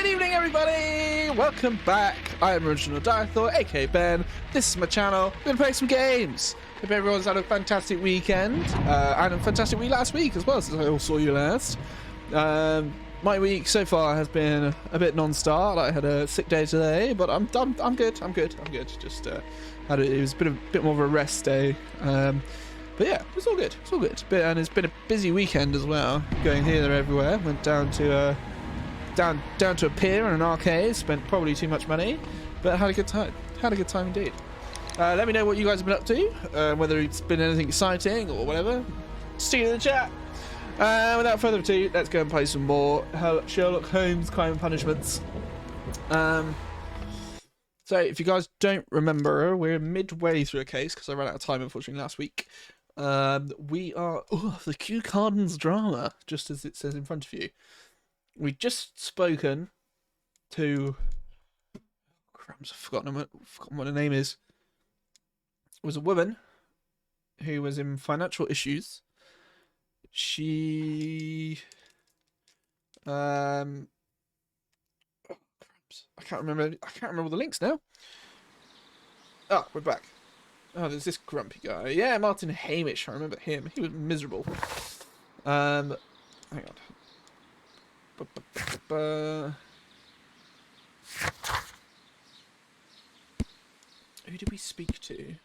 Good evening, everybody! Welcome back. I am Original Dinosaur, aka Ben. This is my channel. We're going to play some games. Hope everyone's had a fantastic weekend. And a fantastic week last week as well, since I all saw you last. My week so far has been a bit non-start. I had a sick day today, but I'm good. I'm good. Just it was a bit more of a rest day. But yeah, it's all good. It's all good. And it's been a busy weekend as well. Going here, there, everywhere. Went down to down to a pier and an arcade. Spent probably too much money, but had a good time. Had a good time indeed. Let me know what you guys have been up to. Whether it's been anything exciting or whatever. See you in the chat. Without further ado, let's go and play some more Sherlock Holmes Crime and Punishments. So, if you guys don't remember, we're midway through a case because I ran out of time, unfortunately, last week. We are the Kew Gardens drama, just as it says in front of you. We've just spoken to. Crumbs, I've forgotten what her name is. It was a woman who was in financial issues. She I can't remember the links now. Oh, we're back. Oh, there's this grumpy guy. Yeah, Martin Hamish. I remember him. He was miserable. Hang on. Who did we speak to?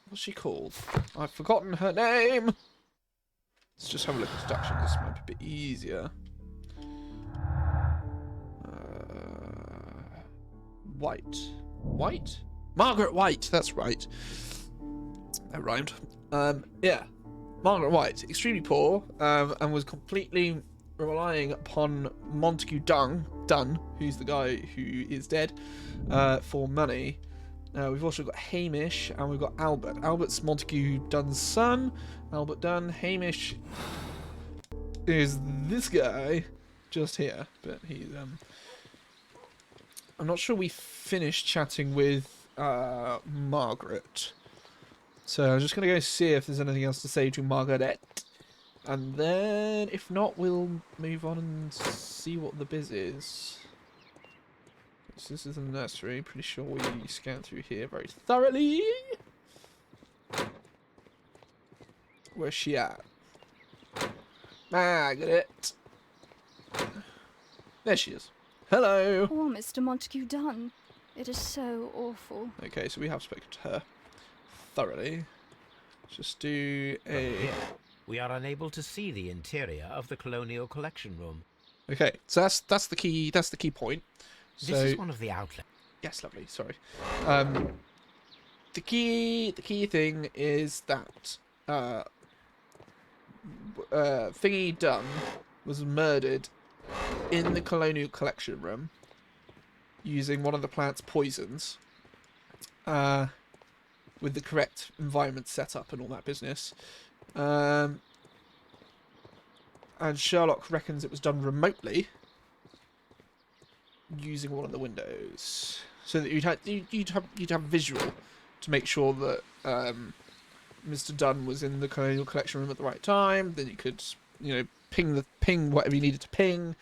What's she called? I've forgotten her name. Let's just have a look at instructions. This might be a bit easier. White? Margaret White, that's right. That rhymed. Yeah. Margaret White, extremely poor, and was completely relying upon Montague Dunn, who's the guy who is dead, for money. We've also got Hamish, and we've got Albert. Albert's Montague Dunn's son. Albert Dunn. Hamish is this guy just here, but he's I'm not sure we finished chatting with Margaret, so I'm just gonna go see if there's anything else to say to Margaret, and then if not, we'll move on and see what the biz is. So this is the nursery. Pretty sure we scanned through here very thoroughly. Where's she at? Margaret. There she is. Hello. Poor Mr. Montague Dunn. It is so awful. Okay, so we have spoken to her thoroughly. Let's just do a... Here, we are unable to see the interior of the Colonial Collection Room. Okay, so that's the key. That's the key point. This So, is one of the outlets. yes, lovely. Sorry. The key thing is that Thingy Dunn was murdered in the Colonial Collection Room using one of the plant's poisons, with the correct environment set up and all that business. And Sherlock reckons it was done remotely, using one of the windows, so that you'd have visual to make sure that Mr. Dunn was in the Colonial Collection Room at the right time. Then you could, ping whatever you needed to ping,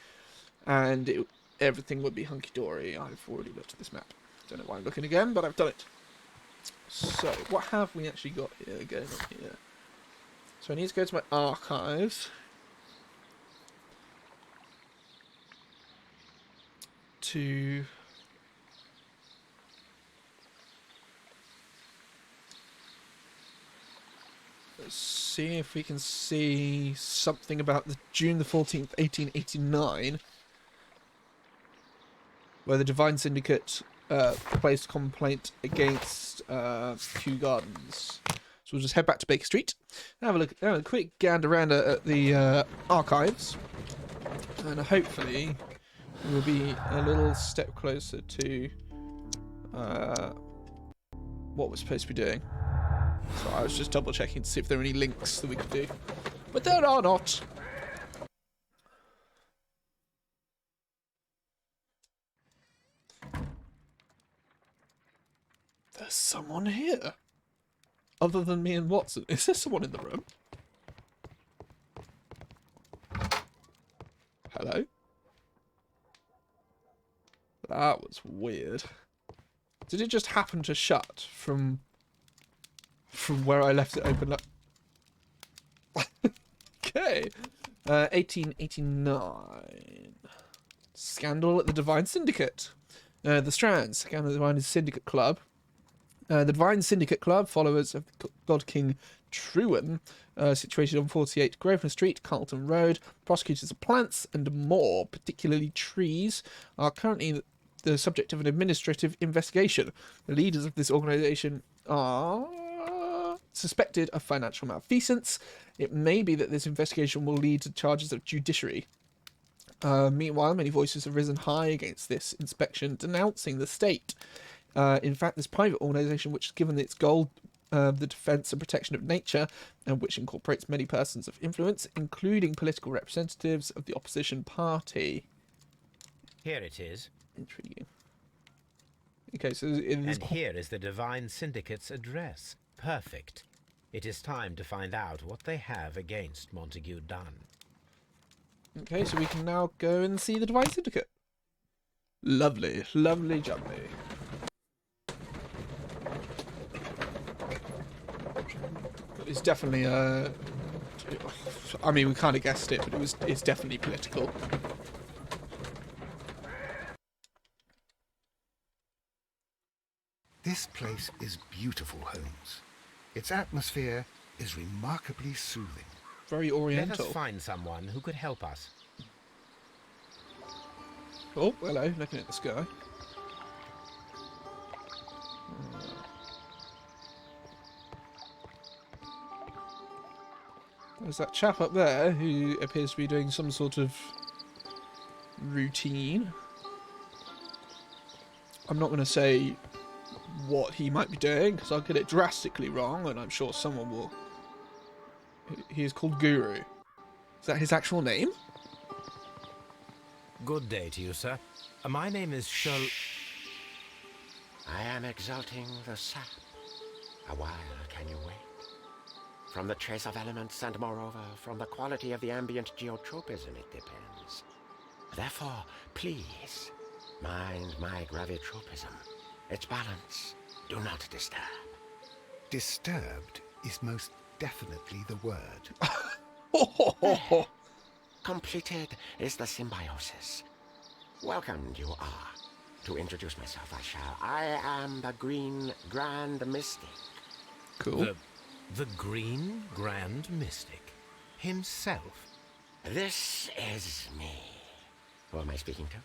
and everything would be hunky dory. I've already looked at this map. Don't know why I'm looking again, but I've done it. So what have we actually got here going on here? So I need to go to my archives. Let's see if we can see something about the June the 14th, 1889, where the Divine Syndicate placed complaint against Kew Gardens. So we'll just head back to Baker Street, have a quick gander around at the archives, and hopefully we'll be a little step closer to what we're supposed to be doing. So I was just double checking to see if there are any links that we could do, but there are not. There's someone here. Other than me and Watson. Is there someone in the room? Hello? That was weird. Did it just happen to shut from where I left it open? Okay. 1889. Scandal at the Divine Syndicate. The Strands. Scandal at the Divine Syndicate Club. The Divine Syndicate Club, followers of God King Truan, situated on 48 Grosvenor Street, Carlton Road. Prosecutors of plants and more, particularly trees, are currently the subject of an administrative investigation. The leaders of this organisation are suspected of financial malfeasance. It may be that this investigation will lead to charges of judiciary. Meanwhile, many voices have risen high against this inspection, denouncing the state. In fact, this private organisation, which has given its goal the defence and protection of nature, and which incorporates many persons of influence, including political representatives of the opposition party. Here it is. Intriguing. Okay, so And here is the Divine Syndicate's address. Perfect. It is time to find out what they have against Montague Dunn. Okay, so we can now go and see the Divine Syndicate. Lovely, lovely jubbly. It's definitely I mean, we kind of guessed it, but it's definitely political. This place is beautiful, Holmes. Its atmosphere is remarkably soothing. Very oriental. Let us find someone who could help us. Oh, hello, looking at the sky. There's that chap up there who appears to be doing some sort of routine. I'm not going to say what he might be doing, because I'll get it drastically wrong, and I'm sure someone will. He is called Guru. Is that his actual name? Good day to you, sir. My name is Sherlock. I am exalting the sap. A while can you wait? From the trace of elements and moreover from the quality of the ambient geotropism it depends. Therefore, please, mind my gravitropism. Its balance, do not disturb. Disturbed is most definitely the word. Completed is the symbiosis. Welcomed you are. To introduce myself, I shall. I am the Green Grand Mystic. Cool. The Green Grand Mystic himself. This is me. Who am I speaking to?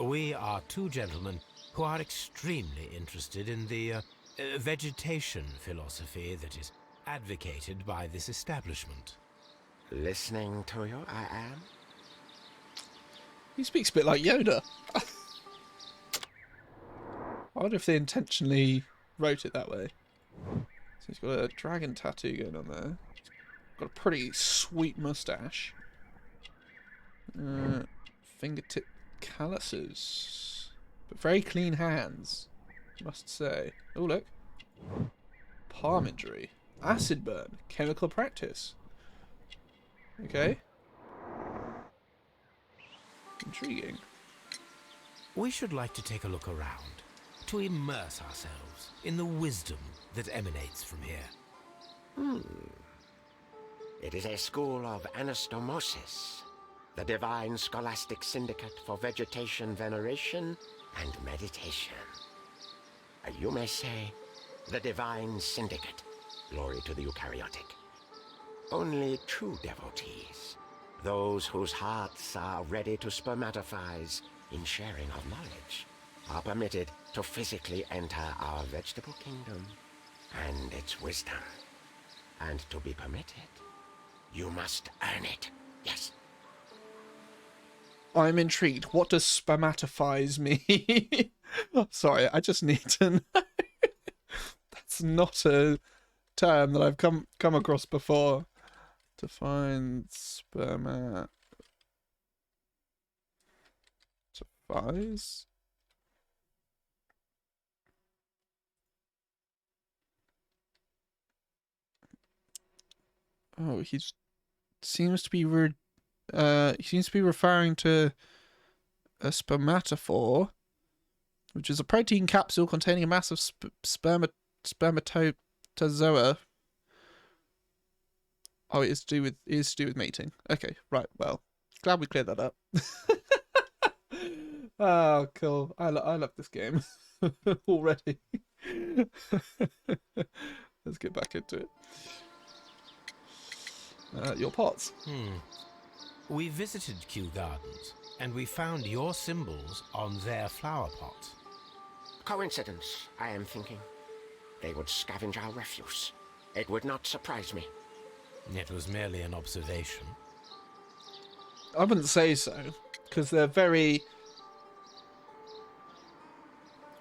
We are two gentlemen who are extremely interested in the vegetation philosophy that is advocated by this establishment. Listening to you, I am. He speaks a bit like Yoda. I wonder if they intentionally wrote it that way. So he's got a dragon tattoo going on there. Got a pretty sweet mustache. Fingertip calluses. But very clean hands, must say. Oh, look. Palm injury. Acid burn. Chemical practice. Okay. Intriguing. We should like to take a look around, to immerse ourselves in the wisdom that emanates from here. It is a school of anastomosis, the divine scholastic syndicate for vegetation veneration and meditation. You may say, the divine syndicate, glory to the eukaryotic. Only true devotees, those whose hearts are ready to spermatophize in sharing of knowledge, are permitted to physically enter our vegetable kingdom and its wisdom. And to be permitted, you must earn it. Yes. I'm intrigued. What does spermatophize mean? Sorry, I just need to know. That's not a term that I've come across before. Define spermatophize. Oh, he seems to be referring to a spermatophore which is a protein capsule containing a mass of spermatozoa. Oh, it is to do with mating. Okay, right. Well, glad we cleared that up. Oh, cool. I love this game already. Let's get back into it. Your pots. We visited Kew Gardens, and we found your symbols on their flower pots. Coincidence, I am thinking. They would scavenge our refuse. It would not surprise me. It was merely an observation. I wouldn't say so, because they're very...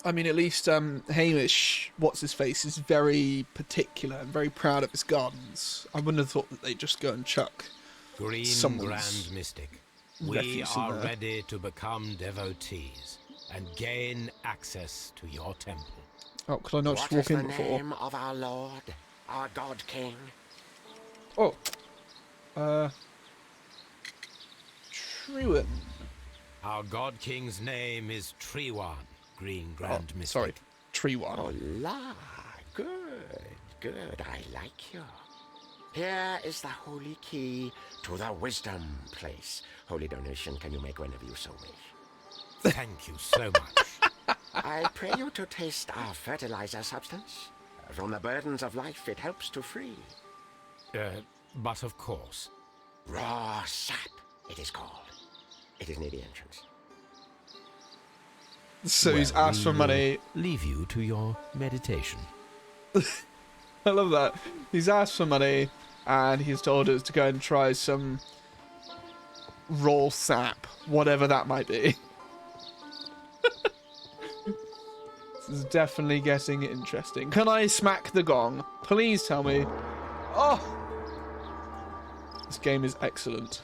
I mean, at least Hamish, what's-his-face, is very particular and very proud of his gardens. I wouldn't have thought that they'd just go and chuck Green someone's Grand Mystic, we refuse in are there. ready to become devotees and gain access to your temple. Oh, could I not just What walk is in the before? name of our Lord, our God King? Oh. Truan. Our God King's name is Trewan, Green Grand Mystic. Sorry. Trewan. Oh, la, good, good, I like you. Here is the holy key to the wisdom place. Holy donation can you make whenever you so wish. Thank you so much. I pray you to taste our fertilizer substance. From the burdens of life it helps to free. But of course. Raw sap, it is called. It is near the entrance. So he's Well, asked for we money. will leave you to your meditation. I love that. He's asked for money, and he's told us to go and try some raw sap, whatever that might be. This is definitely getting interesting. Can I smack the gong? Please tell me. Oh! This game is excellent.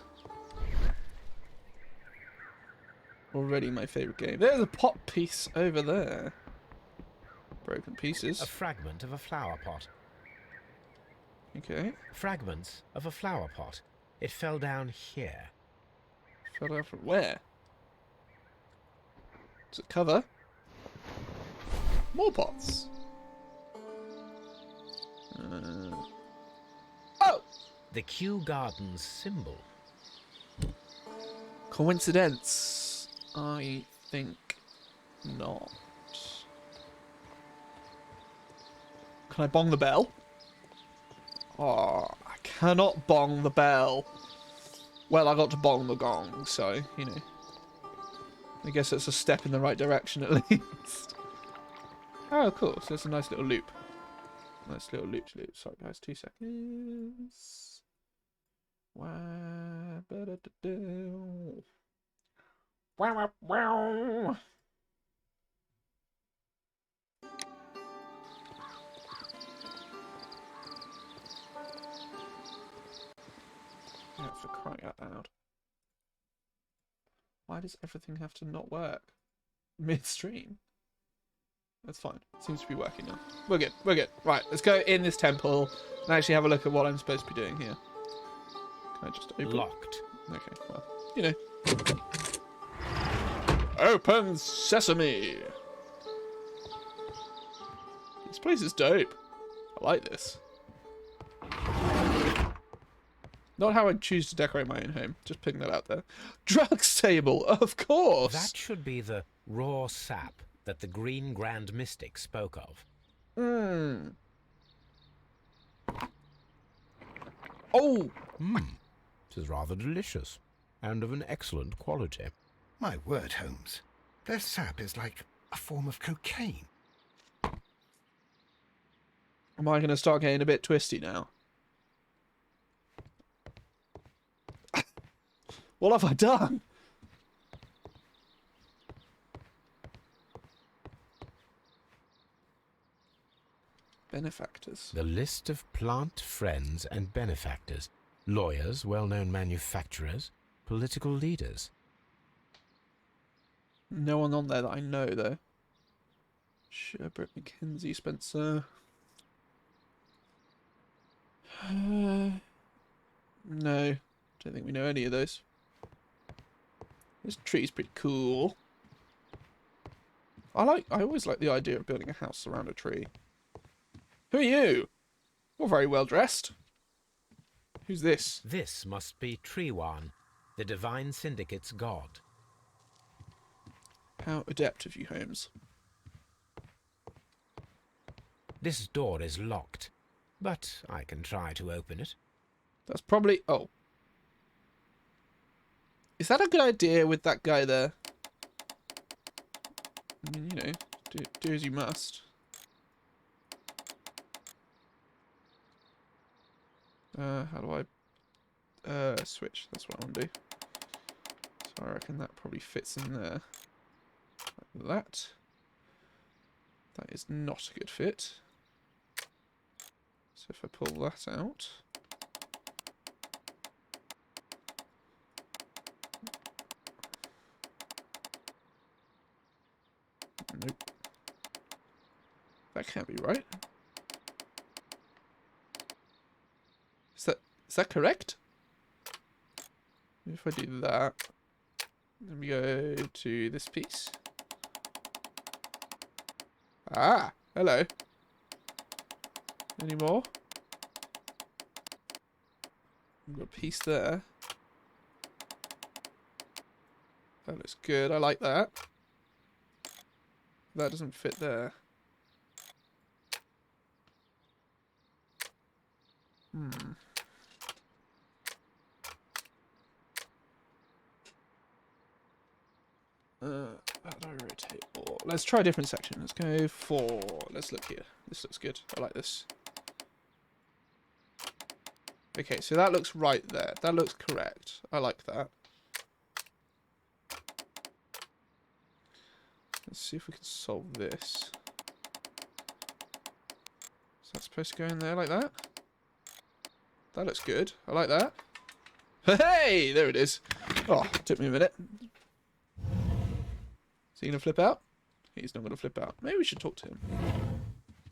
Already my favourite game. There's a pot piece over there. Broken pieces. A fragment of a flower pot. Okay. Fragments of a flower pot. It fell down here. Fell down from where? Does it cover? More pots. Oh! The Kew Gardens symbol. Coincidence? I think not. Can I bong the bell? Oh, I cannot bong the bell. Well, I got to bong the gong, so, you know. I guess that's a step in the right direction at least. Oh, cool. So it's a nice little loop. Nice little loop. Sorry, guys. 2 seconds. Wow. Wow, wow. Yeah, for crying out loud. Why does everything have to not work midstream? That's fine. Seems to be working now. We're good. We're good. Right, let's go in this temple and actually have a look at what I'm supposed to be doing here. Can I just open? Locked. Okay, well, you know. Open sesame! This place is dope. I like this. Not how I'd choose to decorate my own home. Just putting that out there. Drugs table, of course! That should be the raw sap that the Green Grand Mystic spoke of. Mmm. Oh! It is rather delicious, and of an excellent quality. My word, Holmes. Their sap is like a form of cocaine. Am I going to start getting a bit twisty now? What have I done? Benefactors. The list of plant friends and benefactors. Lawyers, well-known manufacturers, political leaders. No one on there that I know, though. Sherbert, Mackenzie, Spencer. No. Don't think we know any of those. This tree's pretty cool. I always like the idea of building a house around a tree. Who are you? You're very well dressed. Who's this? This must be Treewan, the Divine Syndicate's god. How adept of you, Holmes. This door is locked, but I can try to open it. That's probably... Oh. Is that a good idea with that guy there? I mean, you know, do as you must. How do I... switch. That's what I want to do. So I reckon that probably fits in there. Like that. That is not a good fit. So if I pull that out... Nope. That can't be right. Is that correct? If I do that, then we go to this piece. Ah, hello. Any more? We've got a piece there. That looks good. I like that. That doesn't fit there. How do I rotate more? Let's try a different section. Let's go for... Let's look here. This looks good. I like this. Okay, so that looks right there. That looks correct. I like that. Let's see if we can solve this. Is that supposed to go in there like that? That looks good. I like that. Hey! There it is. Oh, took me a minute. Is he going to flip out? He's not going to flip out. Maybe we should talk to him.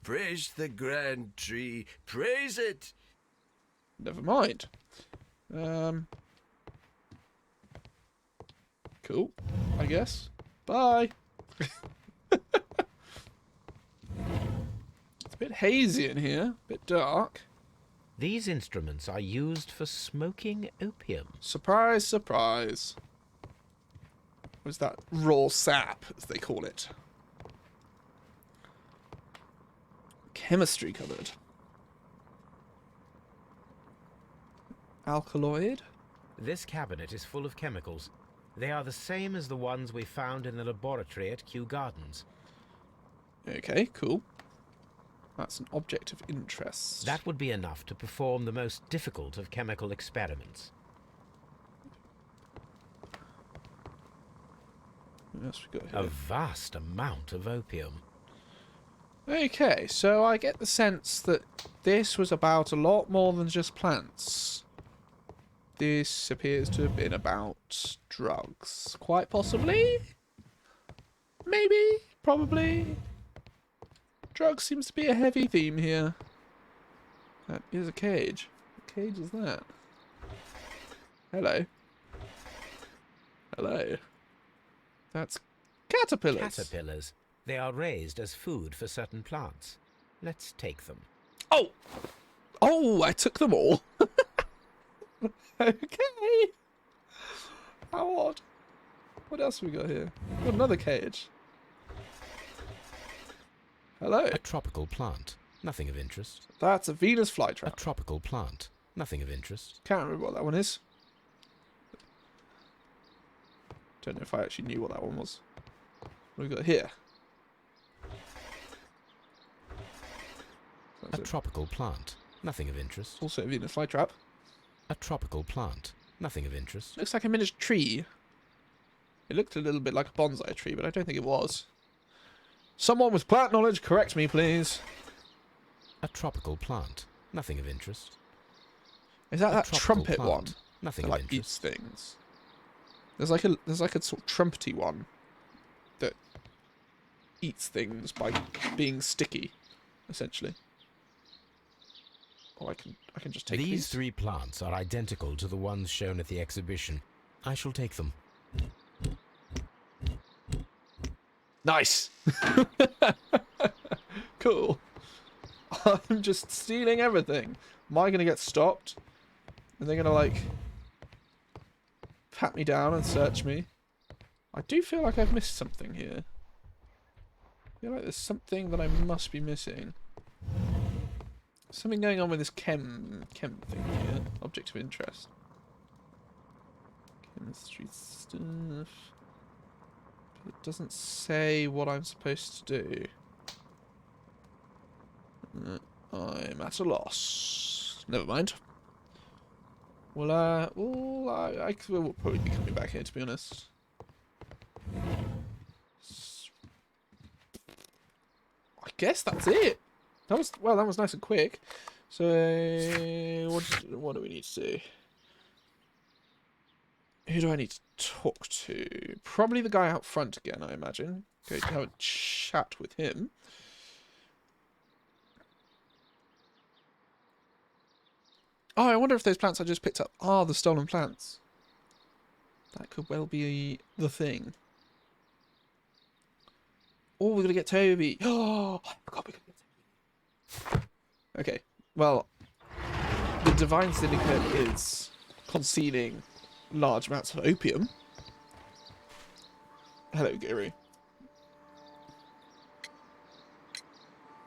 Praise the grand tree. Praise it. Never mind. Cool. I guess. Bye. It's a bit hazy in here. A bit dark. These instruments are used for smoking opium. Surprise, surprise. What's that? Raw sap, as they call it. Chemistry cupboard. Alkaloid? This cabinet is full of chemicals. They are the same as the ones we found in the laboratory at Kew Gardens. Okay, cool. That's an object of interest. That would be enough to perform the most difficult of chemical experiments. What else we got A here? vast amount of opium. Okay, so I get the sense that this was about a lot more than just plants. This appears to have been about drugs. Quite possibly? Maybe? Probably? Drugs seems to be a heavy theme here. That is a cage. What cage is that? Hello. Hello. That's caterpillars. Caterpillars. They are raised as food for certain plants. Let's take them. Oh! Oh, I took them all. Okay. How odd. What else have we got here? Got another cage. Hello. A tropical plant. Nothing of interest. That's a Venus A flytrap. tropical plant. Nothing of interest. Can't remember what that one is. Don't know if I actually knew what that one was. What have we got here? A That's tropical plant. Nothing of interest. also a Venus flytrap. A tropical plant. Nothing of interest. Looks like a miniature tree. It looked a little bit like a bonsai tree, but I don't think it was. Someone with plant knowledge, correct me, please. A tropical plant. Nothing of interest. Is that A that tropical trumpet plant. one? Nothing That of like eats interest. things. There's like a sort of trumpety one that eats things by being sticky, essentially. Oh, I can just take These these. three plants are identical to the ones shown at the exhibition. I shall take them. Nice. Cool. I'm just stealing everything. Am I gonna get stopped? Are they gonna like pat me down and search me? I do feel like I've missed something here. I feel like there's something that I must be missing. Something going on with this chem thing here. Object of interest. Chemistry stuff. But it doesn't say what I'm supposed to do. I'm at a loss. Never mind. Well, I will probably be coming back here, to be honest. I guess that's it. That was nice and quick. So, what do we need to do? Who do I need to talk to? Probably the guy out front again, I imagine. Go to have a chat with him. Oh, I wonder if those plants I just picked up are the stolen plants. That could well be the thing. Oh, we're gonna get Toby. Oh, I forgot we could get Toby. Okay, well, the Divine Syndicate is concealing large amounts of opium. Hello, Guru.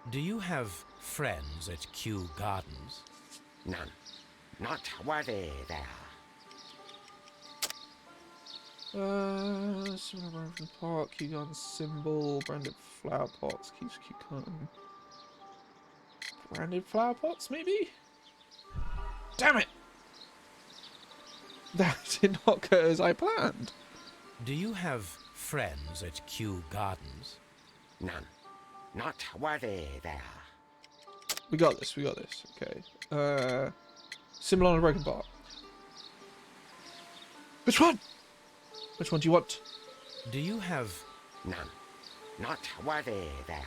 Do you have friends at Kew Gardens? None. Not worthy there. Park, Kew Garden symbol, branded flower pots, keeps Kew Garden. Branded flower pots, maybe? Damn it! That did not go as I planned. Do you have friends at Kew Gardens? None. Not worthy there. We got this, Okay. Symbol on a broken bar. Which one? Which one do you want? Do you have... None. Not worthy there.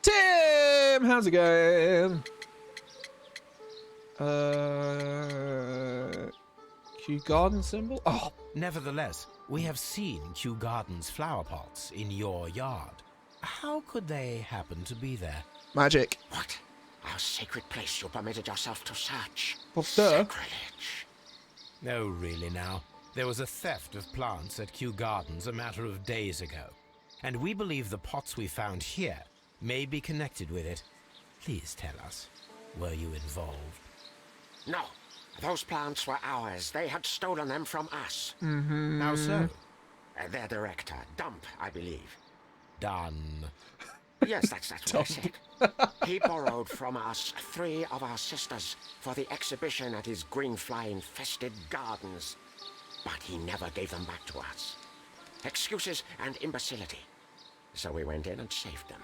Tim! How's it going? Kew Garden symbol? Oh! Nevertheless, we have seen Kew Gardens flower pots in your yard. How could they happen to be there? Magic. What? Our sacred place you permitted yourself to search. Well, sir. Sacrilege. No, really now. There was a theft of plants at Kew Gardens a matter of days ago, and we believe the pots we found here may be connected with it. Please tell us, were you involved? No. Those plants were ours. They had stolen them from us. How so? Their director, Dump, I believe. Done. Yes, that's what I said. He borrowed from us 3 of our sisters for the exhibition at his green fly-infested gardens. But he never gave them back to us. Excuses and imbecility. So we went in and saved them.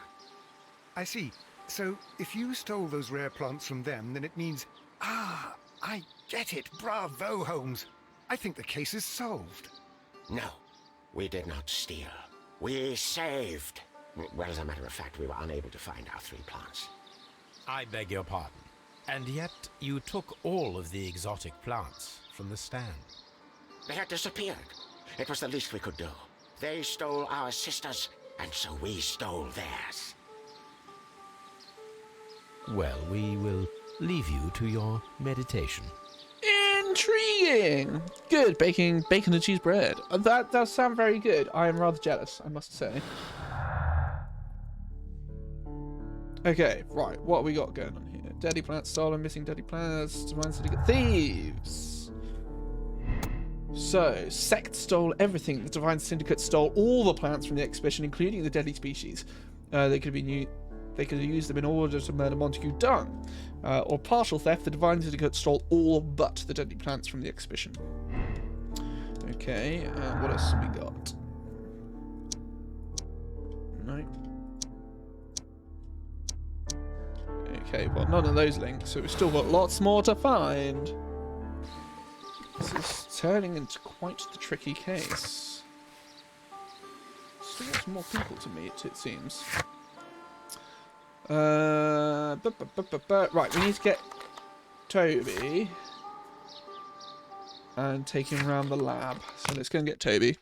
I see. So, if you stole those rare plants from them, then it means... Ah, I get it. Bravo, Holmes. I think the case is solved. No, we did not steal. We saved. Well, as a matter of fact, we were unable to find our 3 plants. I beg your pardon. And yet you took all of the exotic plants from the stand. They had disappeared. It was the least we could do. They stole our sisters, and so we stole theirs. Well, we will leave you to your meditation. Intriguing! Good, baking bacon and cheese bread. That does sound very good. I am rather jealous, I must say. Okay, right, what have we got going on here? Deadly plants stolen, missing deadly plants, Divine Syndicate thieves. So, Sect stole everything. The Divine Syndicate stole all the plants from the exhibition, including the deadly species. They could have used them in order to murder Montague Dunn. Or partial theft, the Divine Syndicate stole all but the deadly plants from the exhibition. Okay, what else have we got? No. Okay, well, none of those links, so we've still got lots more to find. This is turning into quite the tricky case. Still got some more people to meet, it seems. Right, we need to get Toby and take him around the lab. So let's go and get Toby.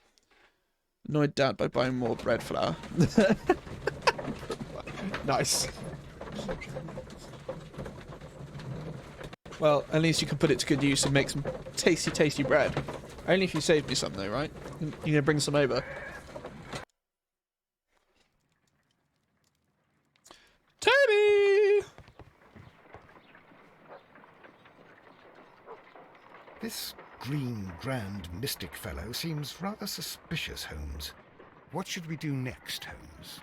Annoyed Dad by buying more bread flour. Nice. Well, at least you can put it to good use and make some tasty, tasty bread. Only if you save me some, though, right? You're gonna bring some over. Toby! This green grand mystic fellow seems rather suspicious, Holmes. What should we do next, Holmes?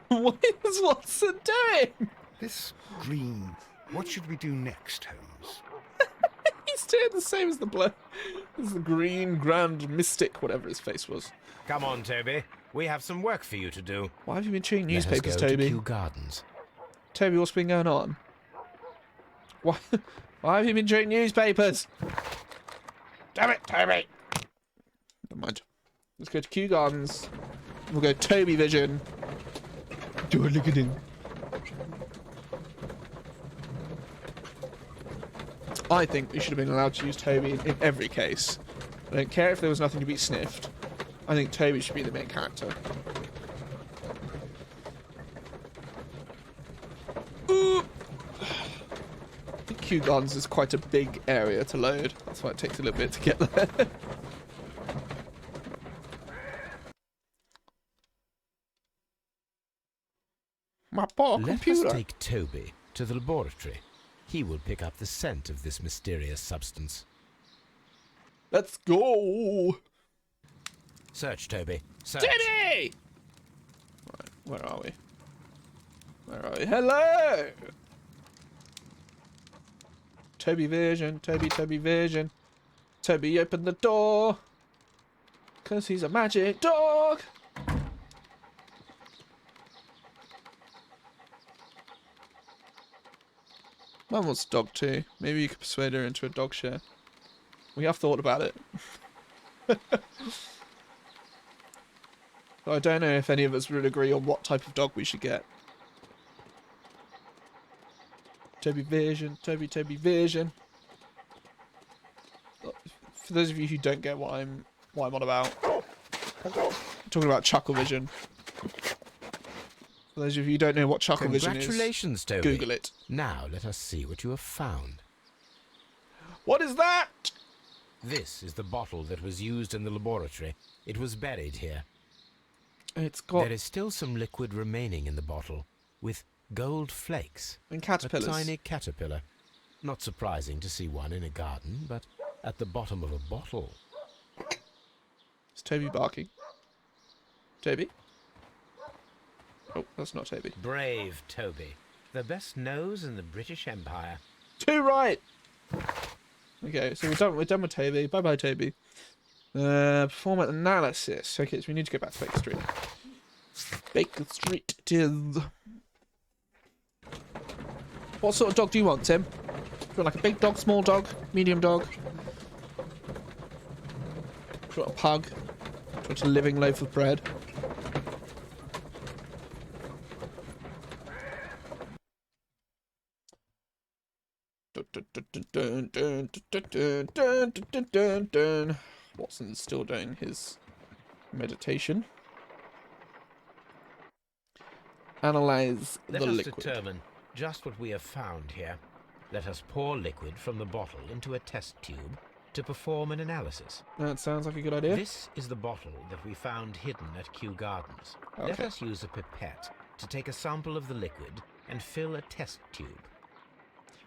What is Watson doing? This green... What should we do next, Holmes? He's doing the same as the as the green grand mystic, whatever his face was. Come on, Toby. We have some work for you to do. Why have you been chewing Let us newspapers, go Toby? to Kew Gardens. Toby, what's been going on? Why have you been chewing newspapers? Damn it, Toby! Never mind. Let's go to Kew Gardens. We'll go Toby Vision. Do a look at him. I think we should have been allowed to use Toby in every case. I don't care if there was nothing to be sniffed. I think Toby should be the main character. Ooh. I think Kew Gardens is quite a big area to load. That's why it takes a little bit to get there. My poor computer. Let us take Toby to the laboratory. He will pick up the scent of this mysterious substance. Let's go. Search, Toby. Search. Toby! Right, where are we? Where are we? Hello! Toby Vision, Toby Vision. Toby, open the door. 'Cause he's a magic dog. Mum wants a dog too. Maybe you could persuade her into a dog share. We have thought about it. I don't know if any of us would agree on what type of dog we should get. Toby Vision, Toby Vision. For those of you who don't get what I'm on about, I'm talking about Chuckle Vision. For those of you who don't know what Chuckle Vision is, Congratulations, Toby. Google it. Now let us see what you have found. What is that? This is the bottle that was used in the laboratory. It was buried here. It's got There is still some liquid remaining in the bottle, with gold flakes. and A caterpillars. tiny caterpillar. Not surprising to see one in a garden, but at the bottom of a bottle. Is Toby barking? Toby? Oh, that's not Toby. Brave Toby. The best nose in the British Empire. Too right. Okay, so we're done with Toby. Bye bye, Toby. Perform an analysis. Okay, so we need to go back to Baker Street. Baker Street it is. What sort of dog do you want, Tim? Do you want like a big dog, small dog, medium dog? Do you want a pug? Do you want a living loaf of bread? Watson's still doing his meditation. Analyze the Let us liquid. determine just what we have found here. Let us pour liquid from the bottle into a test tube to perform an analysis. That sounds like a good idea. This is the bottle that we found hidden at Kew Gardens. Let Okay. us use a pipette to take a sample of the liquid and fill a test tube.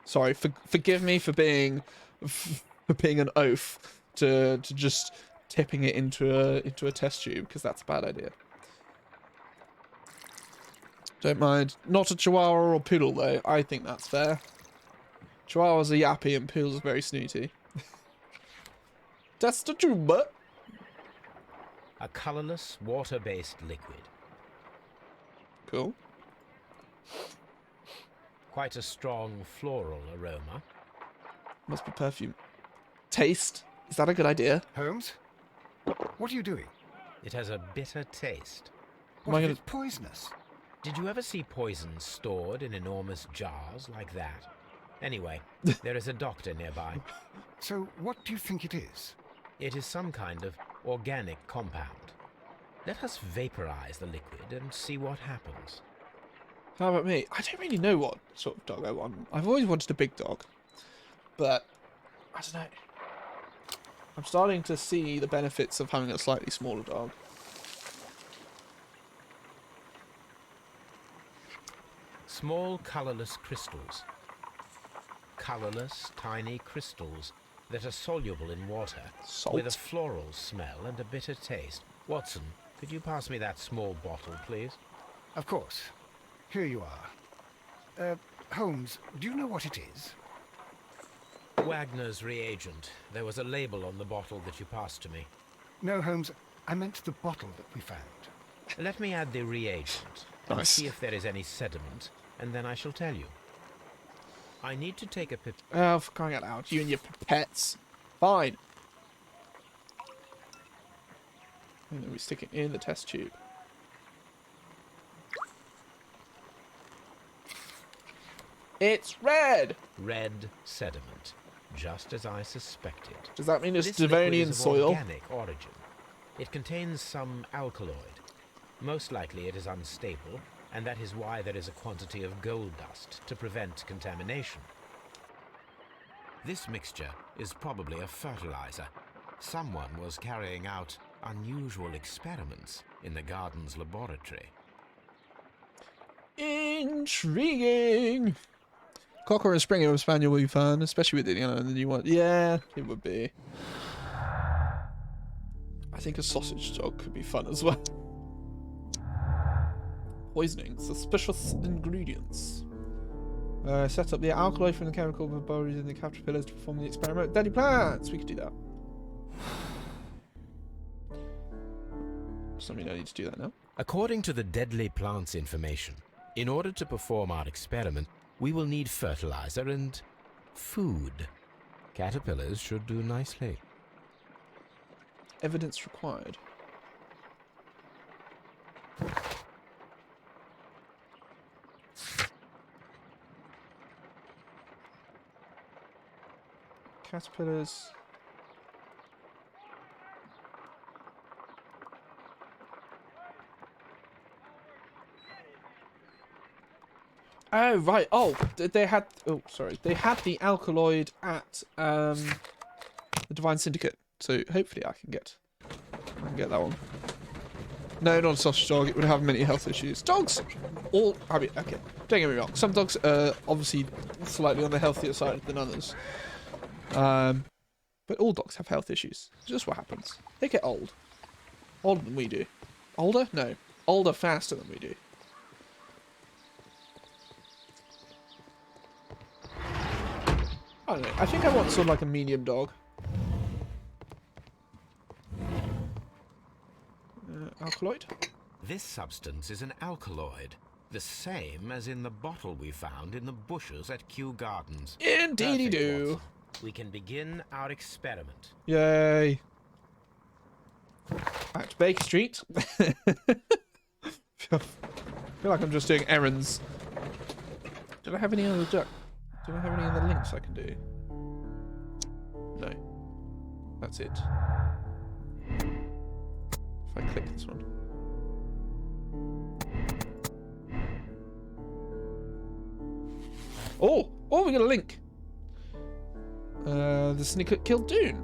Sorry, forgive me for being an oaf to just tipping it into a test tube, because that's a bad idea. Don't mind. Not a Chihuahua or Poodle though. I think that's fair. Chihuahuas are yappy and Poodles are very snooty. Test the tube. A colorless, water-based liquid. Cool. Quite a strong floral aroma. Must be perfume. Taste. Is that a good idea? Holmes? What are you doing? It has a bitter taste. Am I What if gonna- it's poisonous? Did you ever see poison stored in enormous jars like that? Anyway, there is a doctor nearby. So what do you think it is? It is some kind of organic compound. Let us vaporize the liquid and see what happens. How about me? I don't really know what sort of dog I want. I've always wanted a big dog, but I don't know. I'm starting to see the benefits of having a slightly smaller dog. Small colorless crystals. Colorless, tiny crystals that are soluble in water, Salt. with a floral smell and a bitter taste. Watson, could you pass me that small bottle, please? Of course. Here you are. Holmes, do you know what it is? Wagner's reagent. There was a label on the bottle that you passed to me. No, Holmes, I meant the bottle that we found. Let me add the reagent and Nice. see if there is any sediment, and then I shall tell you. I need to take a pip. Oh, for crying out loud. You and your pets. Fine. And then we stick it in the test tube. It's red! Red sediment, just as I suspected. Does that mean it's This liquid Devonian is of soil? organic origin. It contains some alkaloid. Most likely it is unstable, and that is why there is a quantity of gold dust to prevent contamination. This mixture is probably a fertilizer. Someone was carrying out unusual experiments in the garden's laboratory. Intriguing! Cocker and Springer Spaniel would be fun, especially with the new one. Yeah, it would be. I think a sausage dog could be fun as well. Poisoning, suspicious ingredients. Set up the alkaloid from the chemical bodies in the caterpillars to perform the experiment. Deadly plants! We could do that. Something I need to do that now. According to the deadly plants information, in order to perform our experiment, we will need fertilizer and food. Caterpillars should do nicely. Evidence required. Caterpillars. Oh right. Oh, they had. Oh, sorry. They had the alkaloid at the Divine Syndicate. So hopefully I can get that one. No, not a sausage dog. It would have many health issues. Dogs, all. I mean, okay. Don't get me wrong. Some dogs are obviously slightly on the healthier side than others. But all dogs have health issues. It's just what happens. They get old. Older than we do. Older? No. Older faster than we do. I don't know. I think I want sort of like a medium dog. Alkaloid? This substance is an alkaloid, the same as in the bottle we found in the bushes at Kew Gardens. Indeedy Perfect, do. Watson. We can begin our experiment. Yay. Back to Baker Street. feel like I'm just doing errands. Did I have any other Do I have any other links I can do? No. That's it. If I click this one. Oh! Oh, we got a link! The Syndicate killed Dune.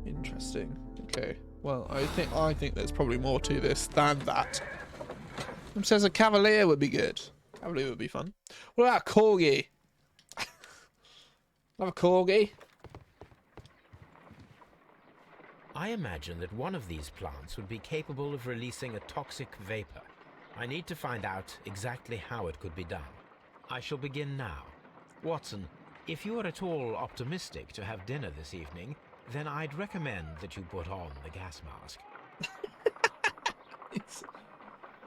Interesting. Okay. Well, I think there's probably more to this than that. It says a Cavalier would be good. Cavalier would be fun. What about a Corgi? Love a Corgi. I imagine that one of these plants would be capable of releasing a toxic vapor. I need to find out exactly how it could be done. I shall begin now. Watson, if you are at all optimistic to have dinner this evening, then I'd recommend that you put on the gas mask.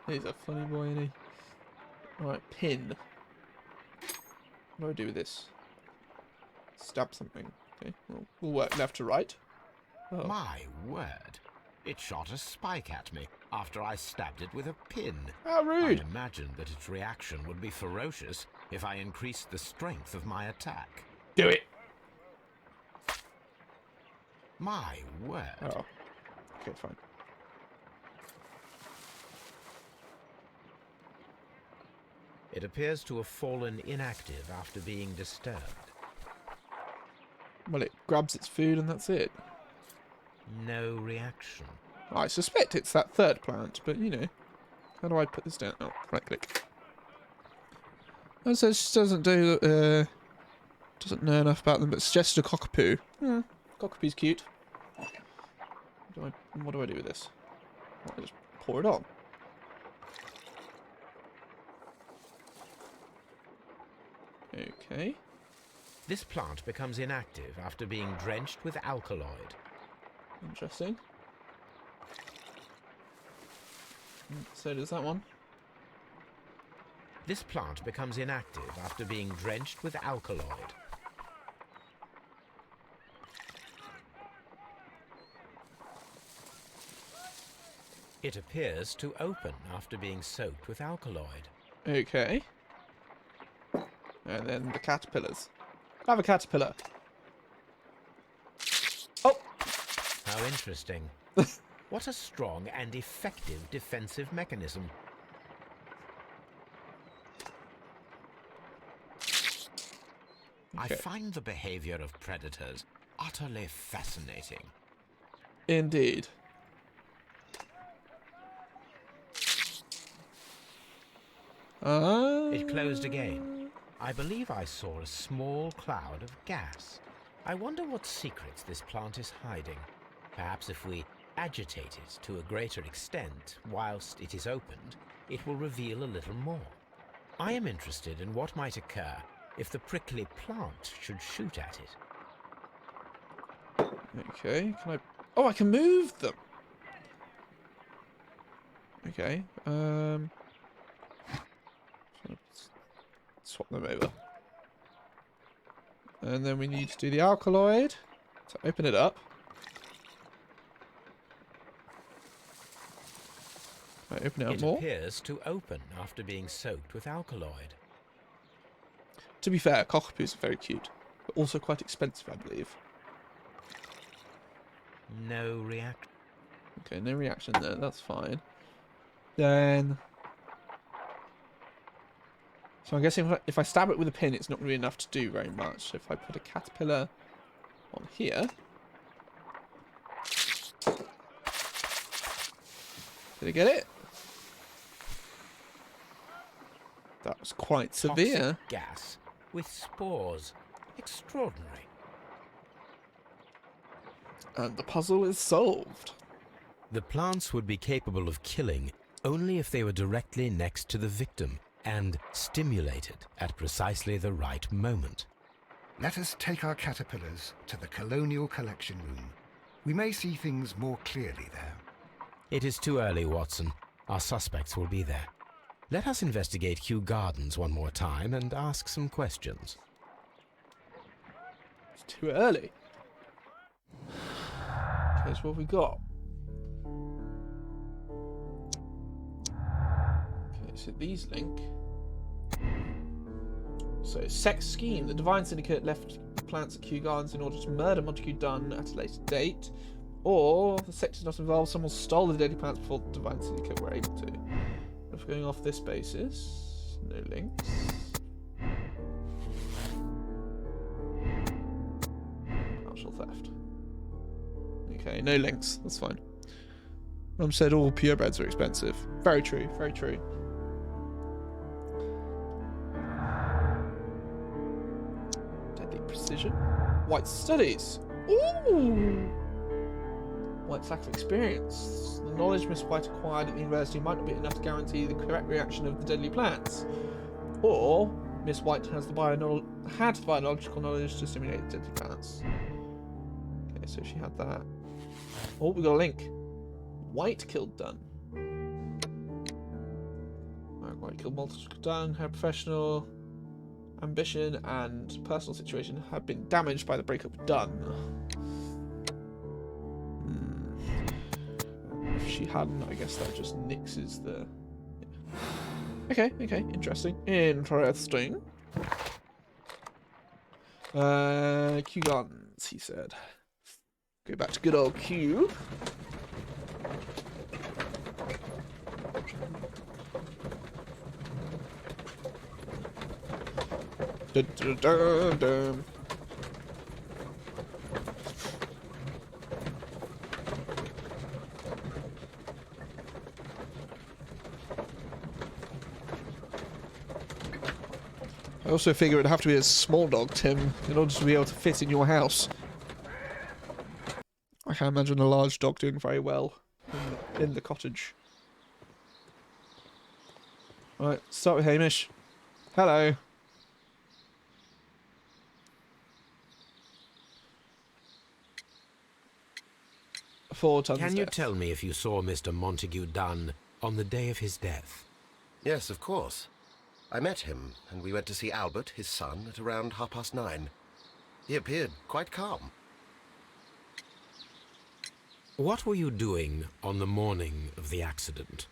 He's a funny boy, isn't he? Alright, pin. What do I do with this? Stab something. Okay, well, we'll work left to right. Oh. My word. It shot a spike at me after I stabbed it with a pin. How rude. I imagined that its reaction would be ferocious if I increased the strength of my attack. Do it. My word. Oh. Okay, fine. It appears to have fallen inactive after being disturbed. Well, it grabs its food and that's it. No reaction. I suspect it's that third plant, but you know. How do I put this down? Oh, right click. It says doesn't know enough about them, but suggested a cockapoo. Cockapoo's cute. What do I do with this? I just pour it on. Okay. This plant becomes inactive after being drenched with alkaloid. Interesting. So does that one. This plant becomes inactive after being drenched with alkaloid. It appears to open after being soaked with alkaloid. Okay. And then the caterpillars. I have a caterpillar. Oh! How interesting. What a strong and effective defensive mechanism. I Okay. find the behavior of predators utterly fascinating. Indeed. It closed again. I believe I saw a small cloud of gas. I wonder what secrets this plant is hiding. Perhaps if we agitate it to a greater extent whilst it is opened, it will reveal a little more. I am interested in what might occur if the prickly plant should shoot at it. Okay, can I... Oh, I can move them! Okay, swap them over. And then we need to do the alkaloid to open it up. Can I open it up It more? appears to open after being soaked with alkaloid. To be fair, cockapoos are very cute, but also quite expensive, I believe. No reaction. Okay, no reaction there, that's fine. Then... So I'm guessing if I stab it with a pin, it's not really enough to do very much. So if I put a caterpillar on here... Did I get it? That was quite severe. Toxic gas with spores. Extraordinary. And the puzzle is solved. The plants would be capable of killing only if they were directly next to the victim and stimulated at precisely the right moment. Let us take our caterpillars to the Colonial Collection Room. We may see things more clearly there. It is too early, Watson. Our suspects will be there. Let us investigate Kew Gardens one more time and ask some questions. It's too early. Okay, so what have we got? Okay, so these link. So, sex scheme. The Divine Syndicate left plants at Kew Gardens in order to murder Montague Dunn at a later date. Or, the sex is not involved, someone stole the deadly plants before the Divine Syndicate were able to. If we're going off this basis, no links. Partial theft. Okay, no links, that's fine. Mum said all purebreds are expensive. Very true, very true. Deadly precision. White studies. Ooh! White's lack of experience. The knowledge Miss White acquired at the university might not be enough to guarantee the correct reaction of the deadly plants. Or, Miss White has the biological knowledge to simulate the deadly plants. Okay, so she had that. Oh, we got a link. White killed Dunn. White killed Multiple Dunn. Her professional ambition and personal situation have been damaged by the breakup with Dunn. she hadn't. I guess that just nixes the... Okay, okay, interesting. Interesting. Q Gardens, he said. Go back to good old Q. Dun, dun, dun, dun. I also figure it'd have to be a small dog, Tim, in order to be able to fit in your house. I can't imagine a large dog doing very well in the cottage. Alright, start with Hamish. Hello. 4 tons Can you death. tell me if you saw Mr. Montague Dunn on the day of his death? Yes, of course. I met him, and we went to see Albert, his son, at around 9:30. He appeared quite calm. What were you doing on the morning of the accident?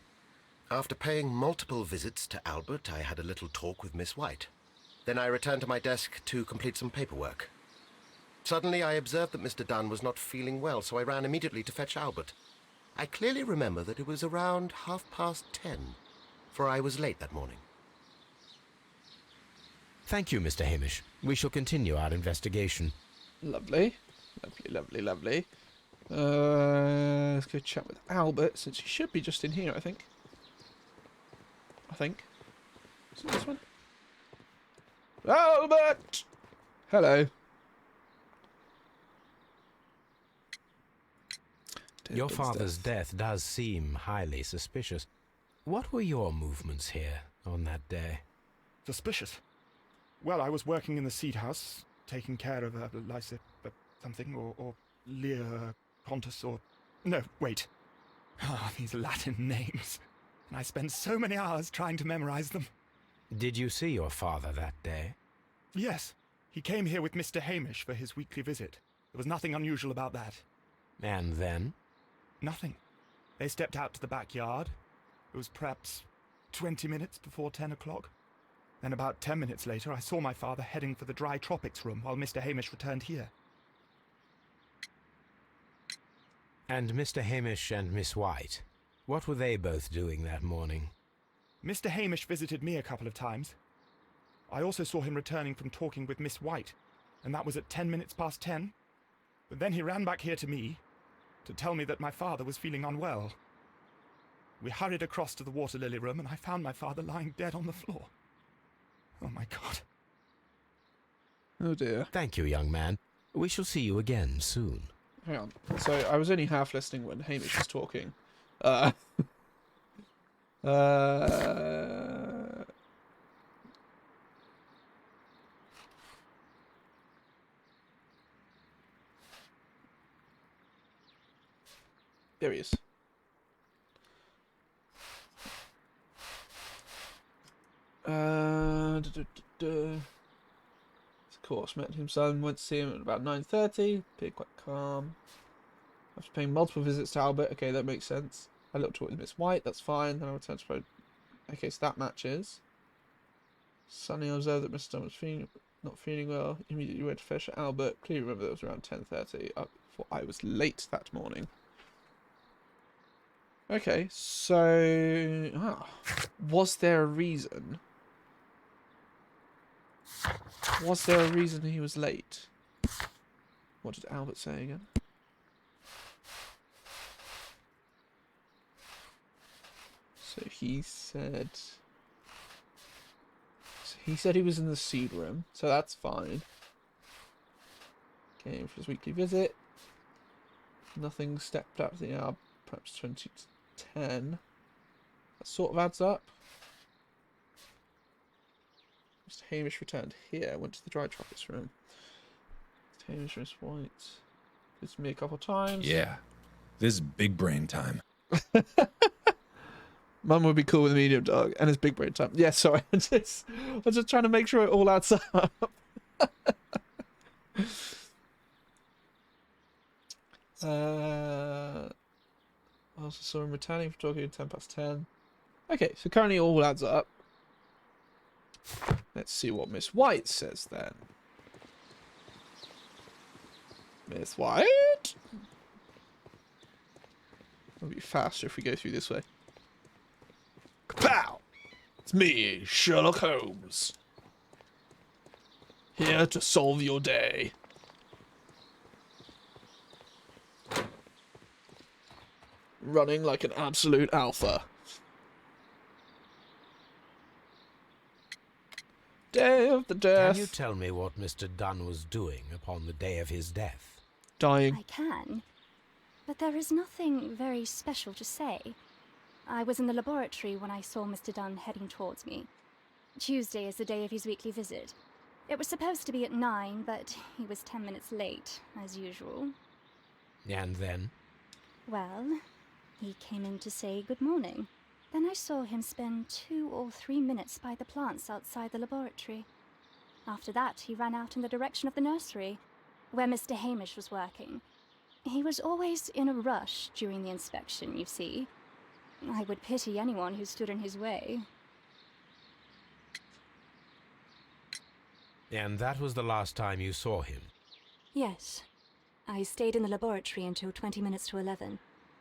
After paying multiple visits to Albert, I had a little talk with Miss White. Then I returned to my desk to complete some paperwork. Suddenly, I observed that Mr. Dunn was not feeling well, so I ran immediately to fetch Albert. I clearly remember that it was around 10:30, for I was late that morning. Thank you, Mr. Hamish. We shall continue our investigation. Lovely. Lovely, lovely, lovely. Let's go chat with Albert, since he should be just in here, I think. Is it this one? Albert! Hello. Your father's death does seem highly suspicious. What were your movements here on that day? Suspicious? Well, I was working in the seed house, taking care of Lysa something, or Lear Pontus, or... No, wait. Ah, these Latin names. And I spent so many hours trying to memorize them. Did you see your father that day? Yes. He came here with Mr. Hamish for his weekly visit. There was nothing unusual about that. And then? Nothing. They stepped out to the backyard. It was perhaps 20 minutes before 10 o'clock. Then about 10 minutes later, I saw my father heading for the dry tropics room while Mr. Hamish returned here. And Mr. Hamish and Miss White, what were they both doing that morning? Mr. Hamish visited me a couple of times. I also saw him returning from talking with Miss White, and that was at 10 minutes past 10. But then he ran back here to me to tell me that my father was feeling unwell. We hurried across to the water lily room, and I found my father lying dead on the floor. Oh, my God. Oh, dear. Thank you, young man. We shall see you again soon. Hang on. So, I was only half listening when Hamish was talking. There he is. Of course, met him son, went to see him at about 9:30, appeared quite calm. After paying multiple visits to Albert, okay, that makes sense. I looked talk with Miss White, that's fine, then I returned to... Okay, so that matches. Suddenly I observed that Mr. Dunn was not feeling well, immediately went to fetch Albert. Clearly remember that it was around 10:30, before I was late that morning. Okay, so... was there a reason? Was there a reason he was late? What did Albert say again? So he said... he was in the seed room, so that's fine. Came for his weekly visit. Nothing stepped up to the hour, perhaps 20 to 10. That sort of adds up. Mr. Hamish returned here, went to the dry tropics room. Mr. Hamish, Miss White. It's me a couple of times. Yeah, this is big brain time. Mum would be cool with a medium dog and his big brain time. Yeah, sorry, I'm just trying to make sure it all adds up. I also saw him returning from talking at 10 past 10. Okay, so currently all adds up. Let's see what Miss White says then. Miss White? It'll be faster if we go through this way. Kapow! It's me, Sherlock Holmes. Here to solve your day. Running like an absolute alpha. Day of the death. Can you tell me what Mr. Dunn was doing upon the day of his death? Dying. I can, but there is nothing very special to say. I was in the laboratory when I saw Mr. Dunn heading towards me. Tuesday is the day of his weekly visit. It was supposed to be at 9, but he was 10 minutes late, as usual. And then? Well, he came in to say good morning. Then I saw him spend 2 or 3 minutes by the plants outside the laboratory. After that, he ran out in the direction of the nursery, where Mr. Hamish was working. He was always in a rush during the inspection, you see. I would pity anyone who stood in his way. And that was the last time you saw him? Yes. I stayed in the laboratory until 20 minutes to 11,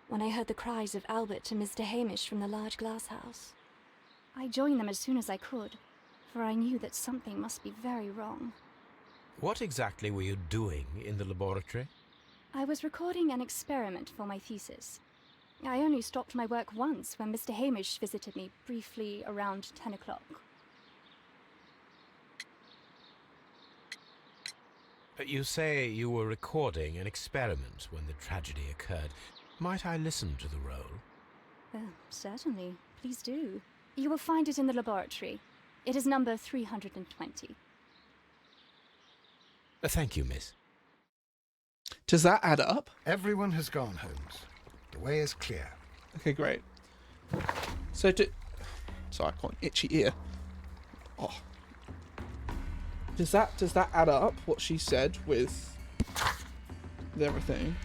when I heard the cries of Albert and Mr. Hamish from the large glass house. I joined them as soon as I could, for I knew that something must be very wrong. What exactly were you doing in the laboratory? I was recording an experiment for my thesis. I only stopped my work once when Mr. Hamish visited me briefly around 10 o'clock. You say you were recording an experiment when the tragedy occurred. Might I listen to the roll? Certainly. Please do. You will find it in the laboratory. It is number 320. Thank you, miss. Does that add up? Everyone has gone, Holmes. The way is clear. Okay, great. So sorry, I got an itchy ear. Oh. Does that add up, what she said, with everything?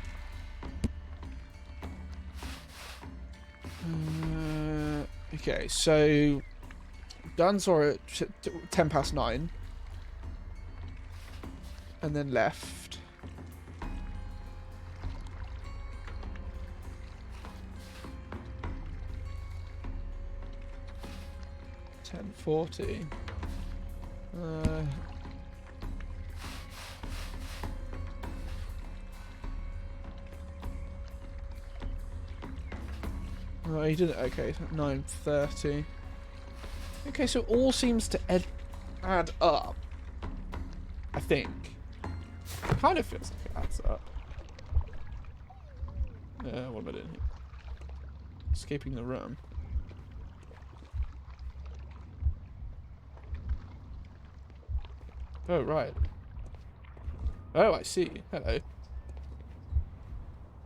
Okay, so Dunn saw it 10 past 9. And then left. $10:40. Oh, he didn't. Okay, 9:30. Okay, so all seems to add up. I think. Kind of feels like it adds up. What am I doing here? Escaping the room. Oh, right. Oh, I see. Hello.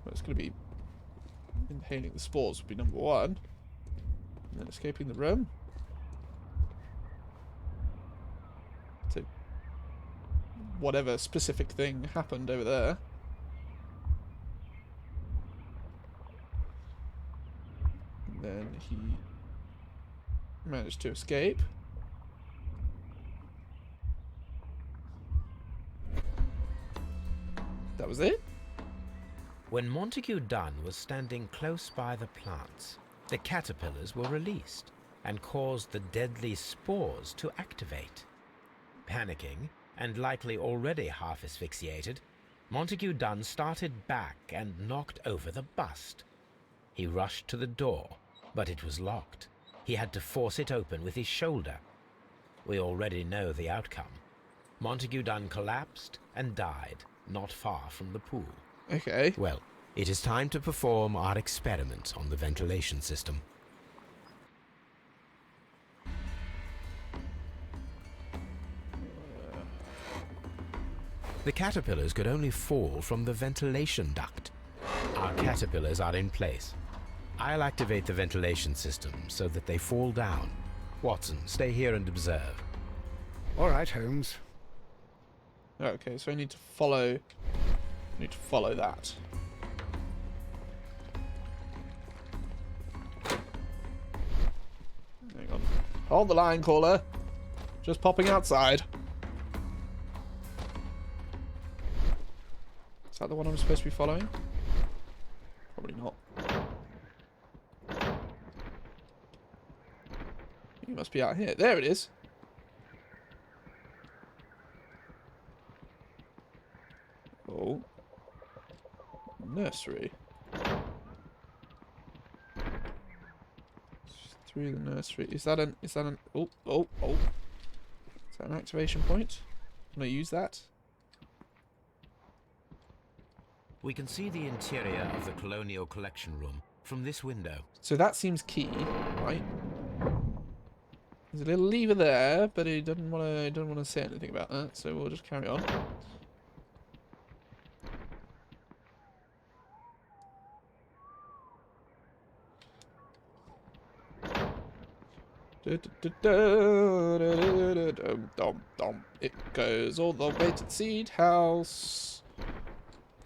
Well, it's going to be inhaling the spores would be number 1. And then escaping the room. So, whatever specific thing happened over there. And then he managed to escape. That was it? When Montague Dunn was standing close by the plants, the caterpillars were released and caused the deadly spores to activate. Panicking, and likely already half asphyxiated, Montague Dunn started back and knocked over the bust. He rushed to the door, but it was locked. He had to force it open with his shoulder. We already know the outcome. Montague Dunn collapsed and died not far from the pool. Okay. Well, it is time to perform our experiment on the ventilation system. The caterpillars could only fall from the ventilation duct. Our caterpillars are in place. I'll activate the ventilation system so that they fall down. Watson, stay here and observe. All right, Holmes. Okay, so I need to follow that. Hold the line, caller. Just popping outside. Is that the one I'm supposed to be following? Probably not. You must be out here. There it is. Oh. Nursery. Through the nursery. Is that an oh. Is that an activation point? Can I use that? We can see the interior of the Colonial Collection Room from this window. So that seems key, right? There's a little lever there, but he doesn't want to say anything about that, so we'll just carry on. It goes all the way to the seed house.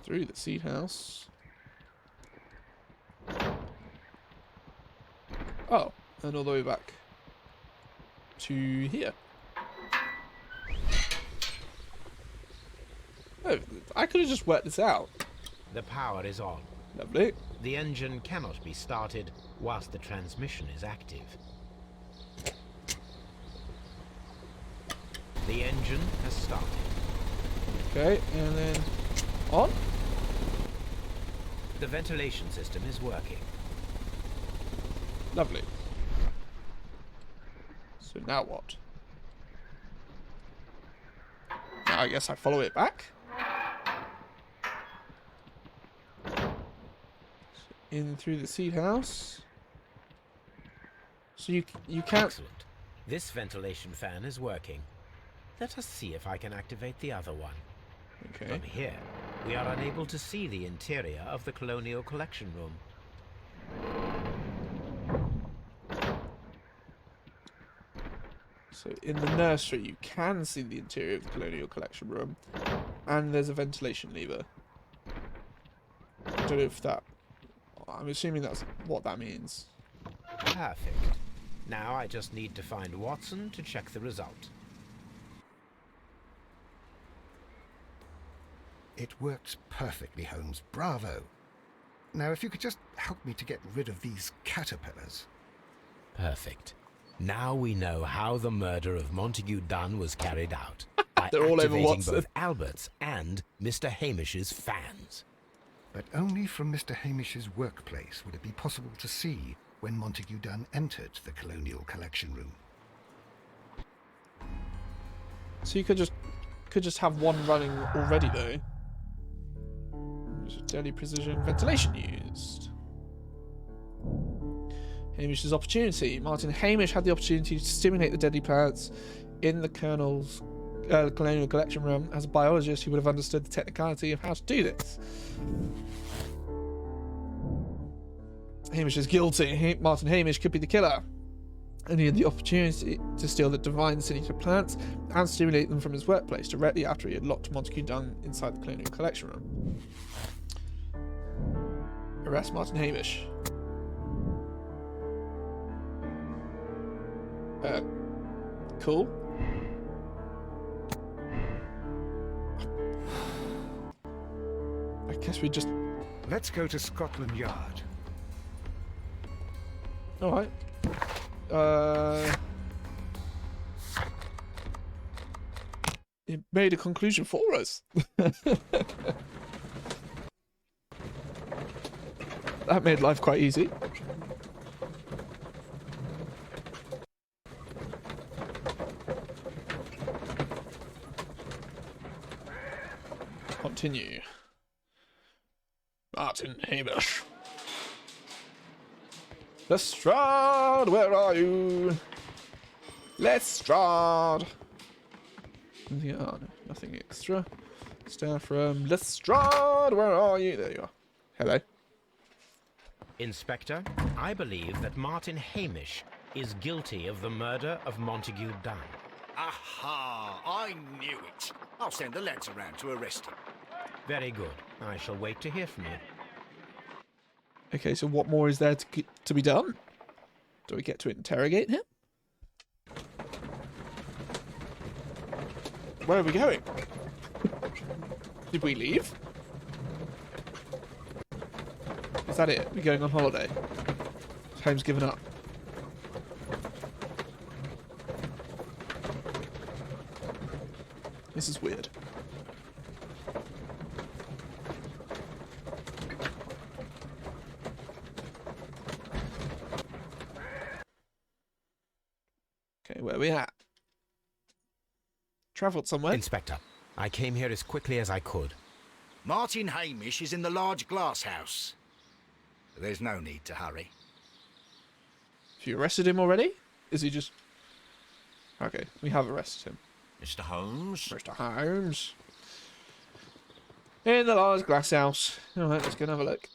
Through the seed house. Oh, and all the way back to here. Oh, I could have just worked this out. The power is on. Lovely. The engine cannot be started whilst the transmission is active. The engine has started. Okay, and then on. The ventilation system is working. Lovely. So now what? Now I guess I follow it back. In through the seed house. So you can't. Excellent. This ventilation fan is working. Let us see if I can activate the other one. Okay. From here, we are unable to see the interior of the Colonial Collection Room. So in the nursery, you can see the interior of the Colonial Collection Room, and there's a ventilation lever. I don't know if that. I'm assuming that's what that means. Perfect. Now I just need to find Watson to check the result. It works perfectly, Holmes. Bravo. Now, if you could just help me to get rid of these caterpillars. Perfect. Now we know how the murder of Montague Dunn was carried out. By They're all over activating Watson. both Albert's and Mr. Hamish's fans. But only from Mr. Hamish's workplace would it be possible to see when Montague Dunn entered the Colonial Collection Room. So you could just have one running already though. There's deadly precision ventilation used. Hamish's opportunity. Martin Hamish had the opportunity to stimulate the deadly plants in the Colonial Collection Room. As a biologist, he would have understood the technicality of how to do this. Hamish is guilty. Martin Hamish could be the killer. And he had the opportunity to steal the divine signature plants and stimulate them from his workplace directly after he had locked Montague Dunn inside the Colonial Collection Room. Arrest Martin Hamish. Cool. I guess we just... Let's go to Scotland Yard. Alright. It made a conclusion for us. That made life quite easy. Continue. Martin Hamish. Lestrade, where are you? Lestrade. Anything? Oh, no, nothing extra. Staff room. Lestrade, where are you? There you are. Hello. Inspector, I believe that Martin Hamish is guilty of the murder of Montague Dunn. Aha! I knew it. I'll send the lads around to arrest him. Very good. I shall wait to hear from you. Okay, so what more is there to be done? Do we get to interrogate him? Where are we going? Did we leave? Is that it? We're going on holiday? Holmes given up. This is weird. Okay, where are we at? Travelled somewhere? Inspector, I came here as quickly as I could. Martin Hamish is in the large glass house. There's no need to hurry. Have you arrested him already? Is he just... Okay, we have arrested him. Mr. Holmes? Mr. Holmes. In the large glass house. Alright, let's go and have a look.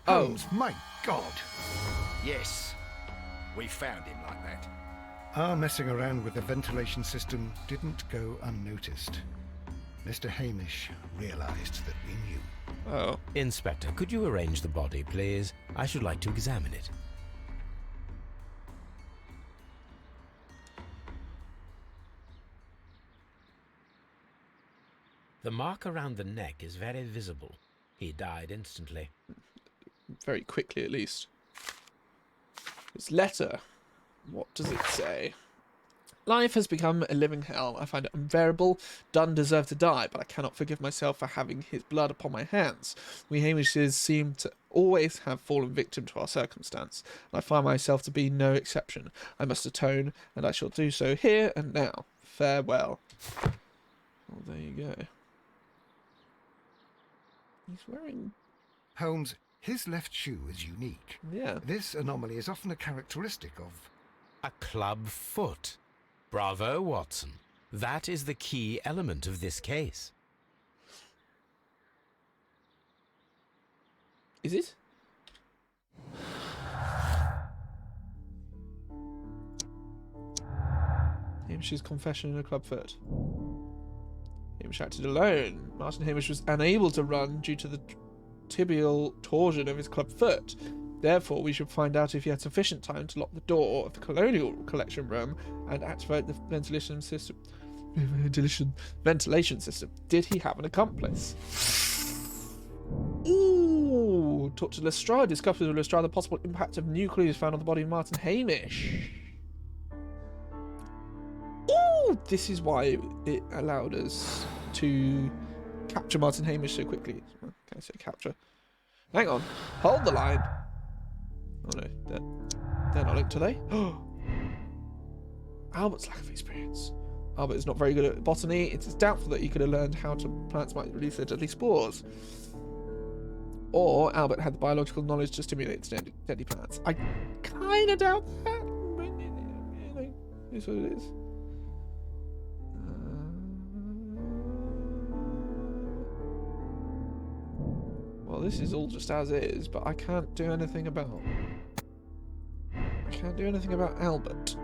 Holmes, my God. Yes, we found him like that. Our messing around with the ventilation system didn't go unnoticed. Mr. Hamish realized that we knew. Oh. Inspector, could you arrange the body, please? I should like to examine it. The mark around the neck is very visible. He died instantly. Very quickly, at least. This letter. What does it say? Life has become a living hell. I find it unbearable. Dunn deserved to die, but I cannot forgive myself for having his blood upon my hands. We Hamishes seem to always have fallen victim to our circumstance, and I find myself to be no exception. I must atone, and I shall do so here and now. Farewell. Well, there you go. He's wearing... Holmes, his left shoe is unique. Yeah. This anomaly is often a characteristic of... A club foot. Bravo, Watson. That is the key element of this case. Is it? Hamish's confession in a club foot. Hamish acted alone. Martin Hamish was unable to run due to the tibial torsion of his club foot. Therefore, we should find out if he had sufficient time to lock the door of the colonial collection room and activate the ventilation system. Ventilation system. Did he have an accomplice? Ooh! Talk to Lestrade. Discuss with Lestrade the possible impact of new clues found on the body of Martin Hamish. Ooh! This is why it allowed us to capture Martin Hamish so quickly. Can I say capture? Hang on. Hold the line. Oh no, they're not linked, are they? Albert's lack of experience. Albert is not very good at botany. It is doubtful that he could have learned how plants might release their deadly spores. Or Albert had the biological knowledge to stimulate deadly plants. I kind of doubt that. But, you know, it's what it is. Well, this is all just as is, but I can't do anything about... I can't do anything about Albert.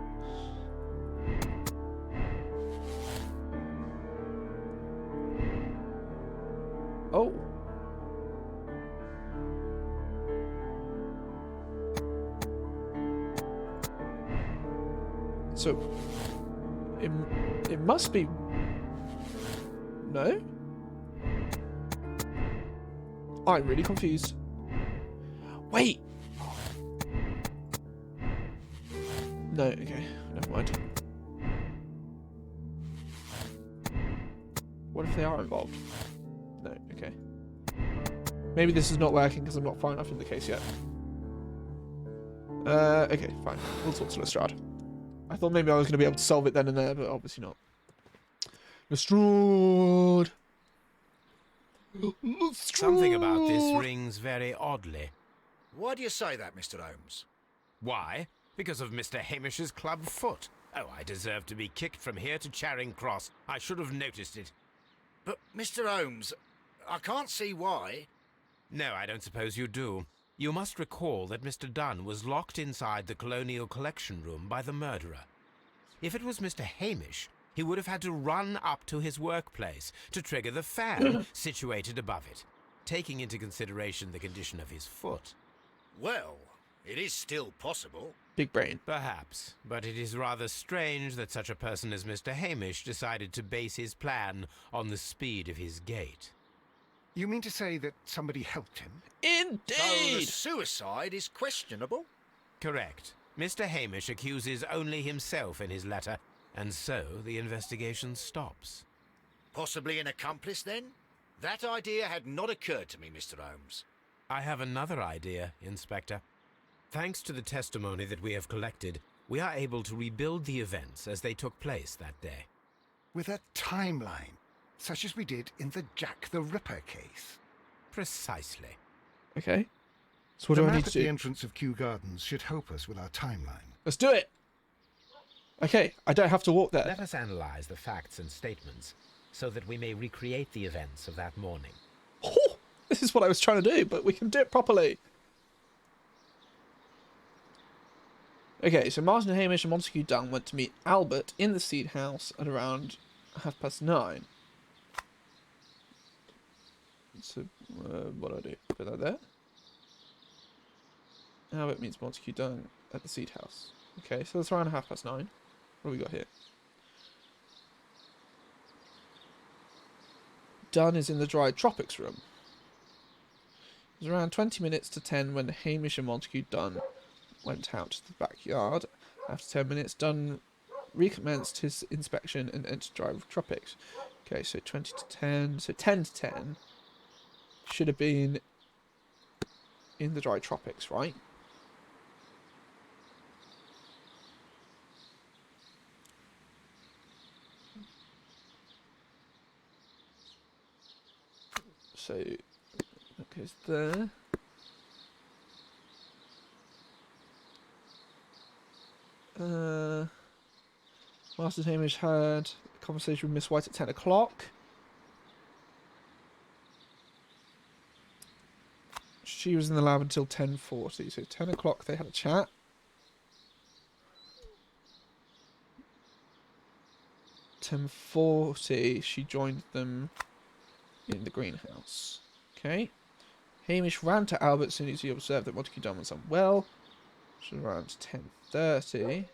Oh. So, it must be... No? I'm really confused. Wait! No, okay, never mind. What if they are involved? No, okay. Maybe this is not working because I'm not far enough in the case yet. Okay, fine. We'll talk to Lestrade. I thought maybe I was going to be able to solve it then and there, but obviously not. Lestrade! Something about this rings very oddly. Why do you say that, Mr. Holmes? Why? Because of Mr. Hamish's club foot. Oh, I deserve to be kicked from here to Charing Cross. I should have noticed it. But, Mr. Holmes, I can't see why. No, I don't suppose you do. You must recall that Mr. Dunn was locked inside the Colonial Collection Room by the murderer. If it was Mr. Hamish, he would have had to run up to his workplace to trigger the fan situated above it, taking into consideration the condition of his foot. Well, it is still possible. Big brain. Perhaps, but it is rather strange that such a person as Mr. Hamish decided to base his plan on the speed of his gait. You mean to say that somebody helped him? So the Indeed! suicide is questionable? Correct. Mr. Hamish accuses only himself in his letter, and so the investigation stops. Possibly an accomplice, then? That idea had not occurred to me, Mr. Holmes. I have another idea, Inspector. Thanks to the testimony that we have collected, we are able to rebuild the events as they took place that day. With a timeline, such as we did in the Jack the Ripper case. Precisely. Okay. So what The do I map need at to the do? entrance of Kew Gardens should help us with our timeline. Let's do it! Okay, I don't have to walk there. Let us analyze the facts and statements so that we may recreate the events of that morning. Oh, this is what I was trying to do, but we can do it properly. Okay, so Martin Hamish and Montague Dunn went to meet Albert in the Seed House at around 9:30. So, what do I do? Put that there. Albert meets Montague Dunn at the Seed House. Okay, so that's around 9:30. What have we got here? Dunn is in the dry tropics room. It was around 20 minutes to 10 when Hamish and Montague Dunn went out to the backyard. After 10 minutes, Dunn recommenced his inspection and entered dry tropics. Okay, so 20 to 10. So 10 to 10 should have been in the dry tropics, right? So that goes there. Master Hamish had a conversation with Miss White at 10 o'clock. She was in the lab until 10:40, so 10 o'clock they had a chat. "10:40 she joined them in the greenhouse. Okay. Hamish ran to Albert as soon as he observed that Montague Dunn was unwell. Which was around 10:30.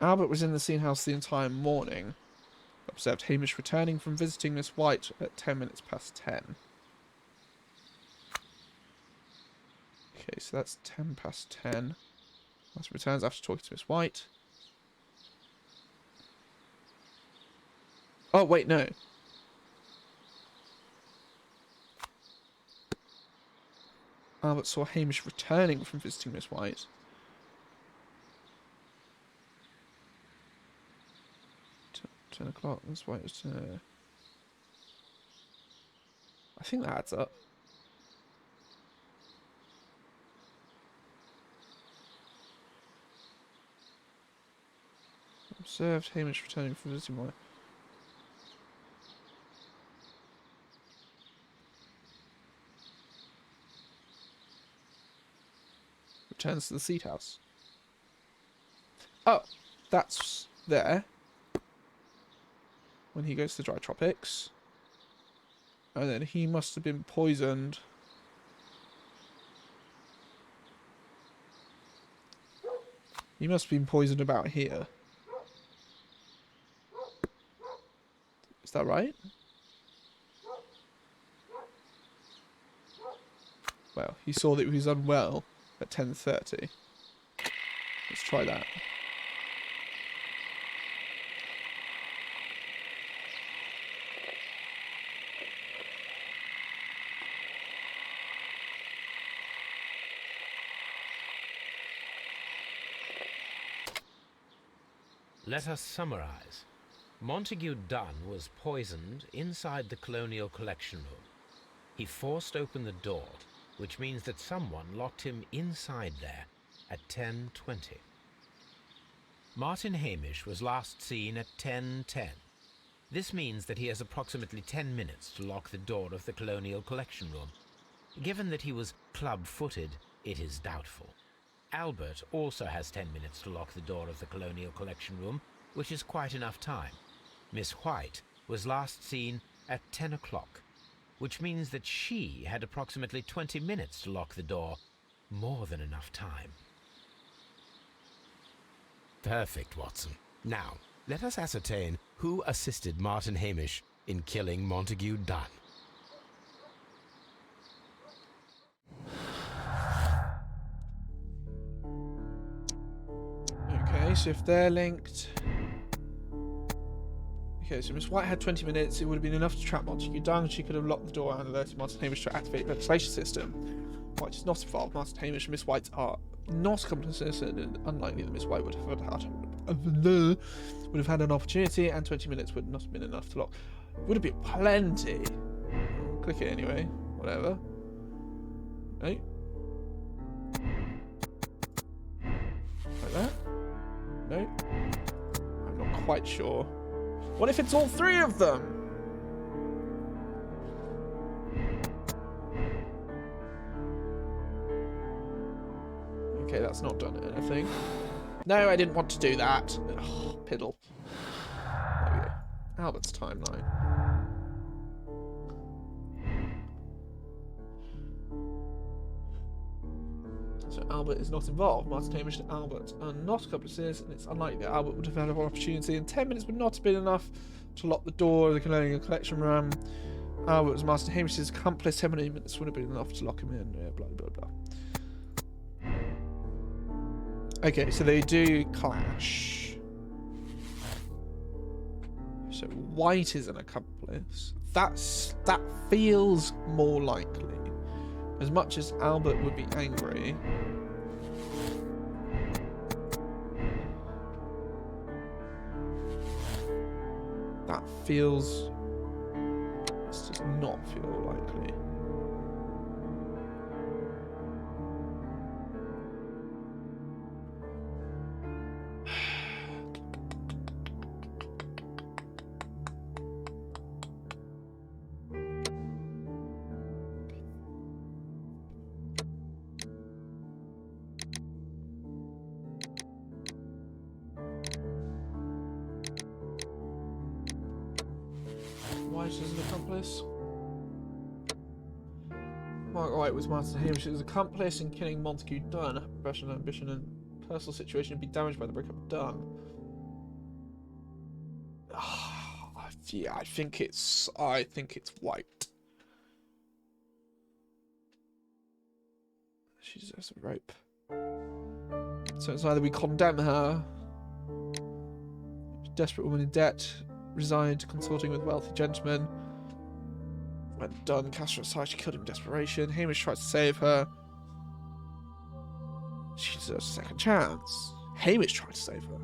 Albert was in the scene house the entire morning. Observed Hamish returning from visiting Miss White at 10 minutes past 10. Okay, so that's 10 past 10. Master returns after talking to Miss White. Oh, wait, no. Albert saw Hamish returning from visiting Miss White. T 10 o'clock, Miss White was... I think that adds up. Observed Hamish returning from visiting White. Returns to the seed house. Oh, that's there. When he goes to the dry tropics. And then he must have been poisoned. He must have been poisoned about here. Is that right? Well, he saw that he was unwell at 10:30. Let's try that. Let us summarize. Montague Dunn was poisoned inside the Colonial Collection Room. He forced open the door, which means that someone locked him inside there at 10:20. Martin Hamish was last seen at 10:10. This means that he has approximately 10 minutes to lock the door of the Colonial Collection Room. Given that he was club-footed, it is doubtful. Albert also has 10 minutes to lock the door of the Colonial Collection Room, which is quite enough time. Miss White was last seen at 10 o'clock, which means that she had approximately 20 minutes to lock the door. More than enough time. Perfect, Watson. Now, let us ascertain who assisted Martin Hamish in killing Montague Dunn. Okay, so if they're linked... Okay, so Miss White had 20 minutes. It would have been enough to trap Montague Dunn. She could have locked the door and alerted Martin Hamish to activate the ventilation system. White is not involved. Martin Hamish and Miss White are not accomplices, and unlikely that Miss White would have had an opportunity, and 20 minutes would not have been enough to lock. Would have been plenty. Click it anyway. Whatever. Right? Like that? No? I'm not quite sure. What if it's all three of them? Okay, that's not done anything. No, I didn't want to do that. Ugh, piddle. There we go. Albert's timeline. So Albert is not involved. Martin Hamish and Albert are not accomplices, and it's unlikely that Albert would have had an opportunity, and 10 minutes would not have been enough to lock the door of the Colonial Collection Room. Albert was Martin Hamish's accomplice. 10 minutes would have been enough to lock him in. Yeah, blah, blah, blah. Okay, so they do clash. So White is an accomplice. That feels more likely. As much as Albert would be angry. That feels... This does not feel likely. White is an accomplice. Mark White was Martin Hamish's accomplice in killing Montague Dunn. Her professional ambition and personal situation would be damaged by the breakup of Dunn. Yeah, I think it's White. She deserves a rope. So it's either we condemn her, desperate woman in debt, resigned, consorting with wealthy gentlemen. When Dunn cast her aside, she killed him in desperation. Hamish tried to save her. She deserves a second chance. Hamish tried to save her.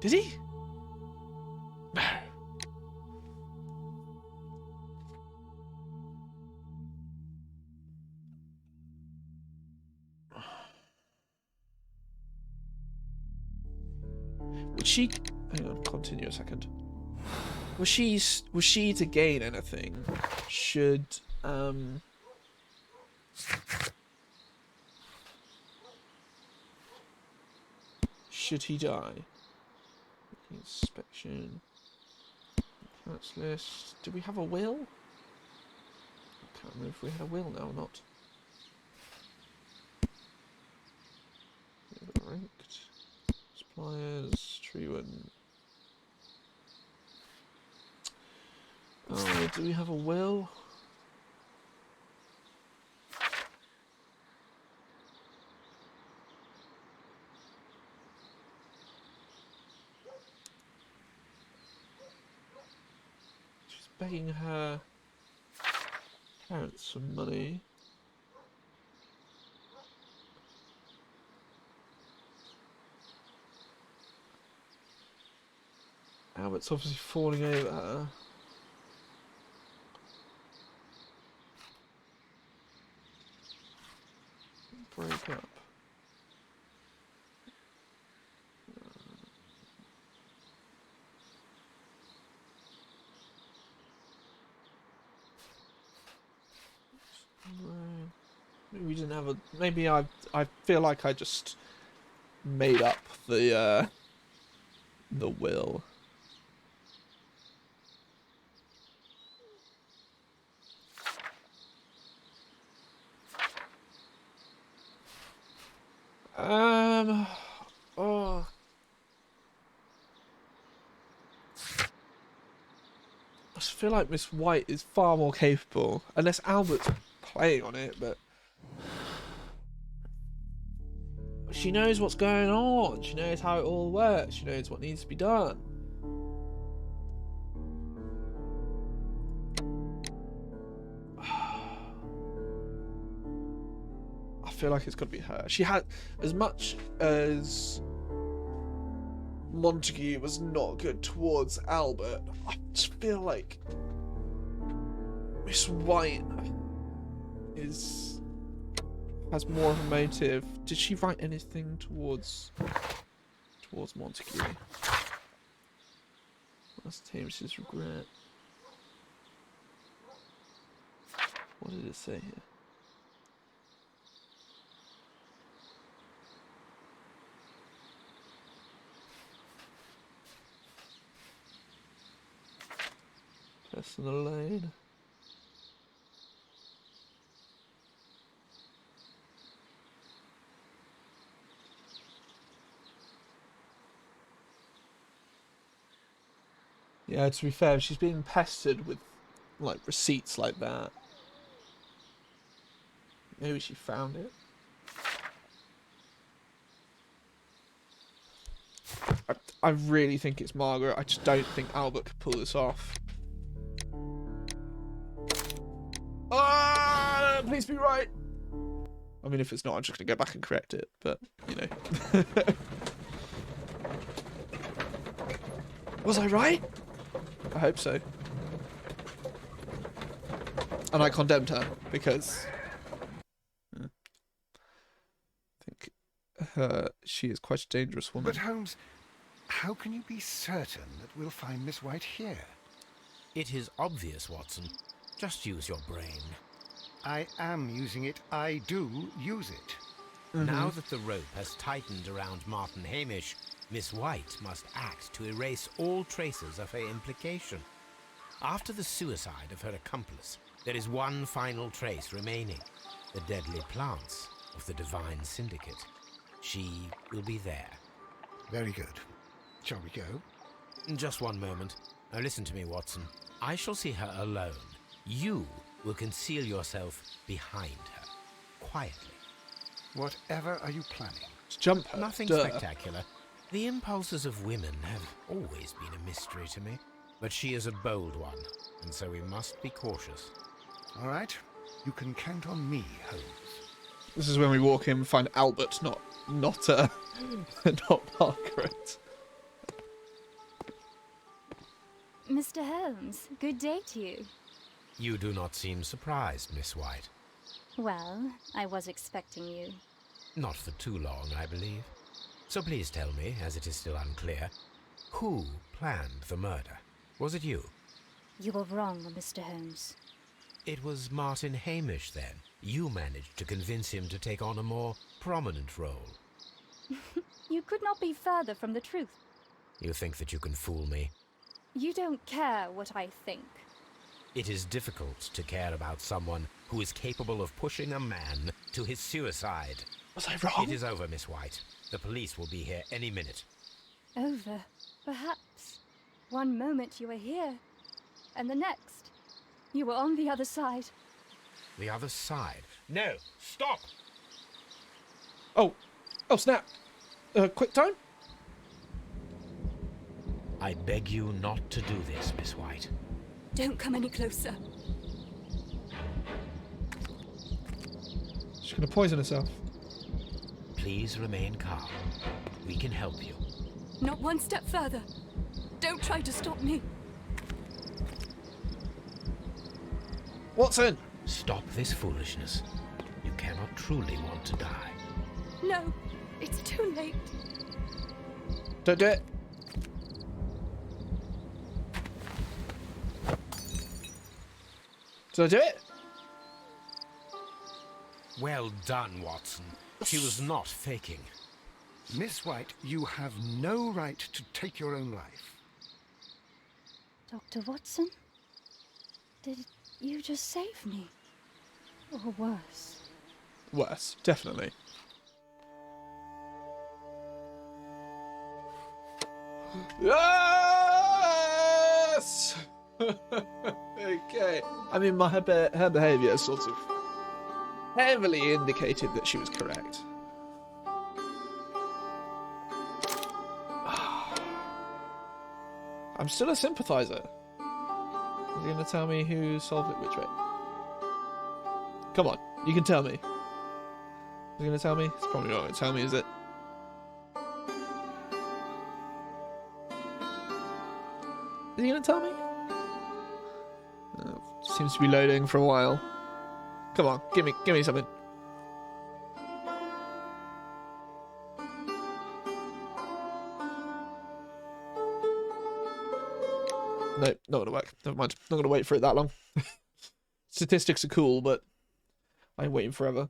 Did he? No. Would she... Hang on, continue a second. Was she to gain anything? Should he die? Inspection. That's list. Do we have a will? I can't remember if we had a will now or not. Ranked. Suppliers. Tree one. Oh, do we have a will? She's begging her parents for money. Albert's obviously falling over her. Break up. Maybe we didn't have a. Maybe I feel like I just made up the will. Oh. I just feel like Miss White is far more capable, unless Albert's playing on it, but she knows what's going on. She knows how it all works. She knows what needs to be done. I feel like it's got to be her. She had, as much as Montague was not good towards Albert, I just feel like Miss White has more of a motive. Did she write anything towards Montague? That's Hamish's regret. What did it say here? Personal lane. Yeah, to be fair, she's being pestered with like receipts like that. Maybe she found it. I really think it's Margaret. I just don't think Albert could pull this off. Ah, please be right. I mean, if it's not, I'm just gonna go back and correct it. But you know, was I right? I hope so. And I condemned her because I think she is quite a dangerous woman. But Holmes, how can you be certain that we'll find Miss White here? It is obvious, Watson. Just use your brain. I am using it. I do use it. Now that the rope has tightened around Martin Hamish, Miss White must act to erase all traces of her implication. After the suicide of her accomplice, there is one final trace remaining: the deadly plants of the Divine Syndicate. She will be there. Very good. Shall we go? Just one moment. Now listen to me, Watson. I shall see her alone. You will conceal yourself behind her, quietly. Whatever are you planning? Just jump her. Nothing spectacular. The impulses of women have always been a mystery to me. But she is a bold one, and so we must be cautious. All right. You can count on me, Holmes. This is when we walk in and find Albert, not not Margaret. Mr. Holmes, good day to you. You do not seem surprised, Miss White. Well, I was expecting you. Not for too long, I believe. So please tell me, as it is still unclear, who planned the murder? Was it you? You were wrong, Mr. Holmes. It was Martin Hamish, then. You managed to convince him to take on a more prominent role. You could not be further from the truth. You think that you can fool me? You don't care what I think. It is difficult to care about someone who is capable of pushing a man to his suicide. Was I wrong? It is over, Miss White. The police will be here any minute. Over, perhaps. One moment you were here, and the next, you were on the other side. The other side? No! Stop! Oh snap! Quick time? I beg you not to do this, Miss White. Don't come any closer. She's gonna poison herself. Please remain calm. We can help you. Not one step further. Don't try to stop me. Watson! Stop this foolishness. You cannot truly want to die. No, it's too late. Don't do it. Did I do it? Well done, Watson. She was not faking. Miss White, you have no right to take your own life. Dr. Watson? Did you just save me? Or worse? Worse, definitely. Yes! Okay. I mean, her behaviour sort of heavily indicated that she was correct. I'm still a sympathiser. Is he going to tell me who solved it which way? Come on, you can tell me. Is he going to tell me? It's probably not going to tell me, is it? Is he going to tell me? Seems to be loading for a while. Come on, give me something. Nope, not gonna work. Never mind. Not gonna wait for it that long. Statistics are cool, but I ain't waiting forever.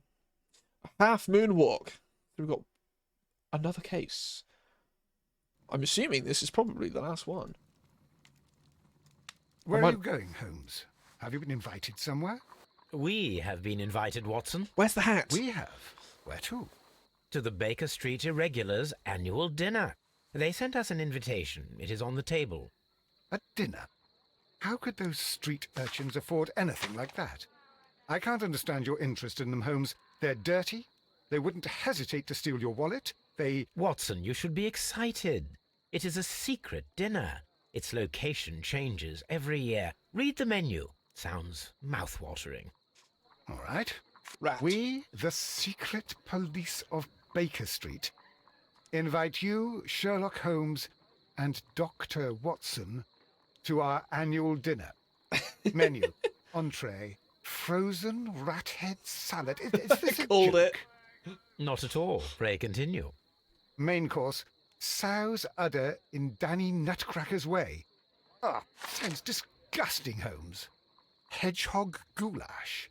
Half Moon Walk. We've got another case. I'm assuming this is probably the last one. Where are you going, Holmes? Have you been invited somewhere? We have been invited, Watson. Where's the hat? We have. Where to? To the Baker Street Irregulars' annual dinner. They sent us an invitation. It is on the table. A dinner? How could those street urchins afford anything like that? I can't understand your interest in them, Holmes. They're dirty. They wouldn't hesitate to steal your wallet. Watson, you should be excited. It is a secret dinner. Its location changes every year. Read the menu. Sounds mouth-watering. All right. Rat. We, the secret police of Baker Street, invite you, Sherlock Holmes, and Dr. Watson to our annual dinner. Menu, entree, frozen rat head salad. Is this a Called joke? it. Not at all. Pray continue. Main course, sow's udder in Danny Nutcracker's way. Sounds disgusting, Holmes. Hedgehog goulash.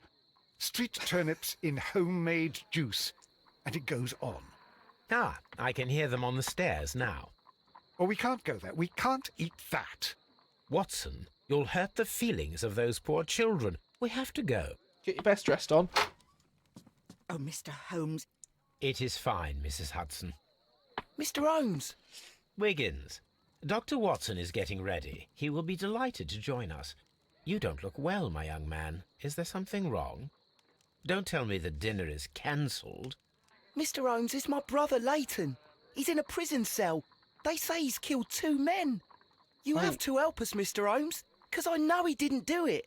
Street turnips in homemade juice. And it goes on. I can hear them on the stairs now. Oh, we can't go there. We can't eat that. Watson, you'll hurt the feelings of those poor children. We have to go. Get your best dressed on. Oh, Mr. Holmes. It is fine, Mrs. Hudson. Mr. Holmes! Wiggins, Dr. Watson is getting ready. He will be delighted to join us. You don't look well, my young man. Is there something wrong? Don't tell me the dinner is cancelled. Mr. Holmes, it's my brother Leighton. He's in a prison cell. They say he's killed 2 men. You have to help us, Mr. Holmes, because I know he didn't do it.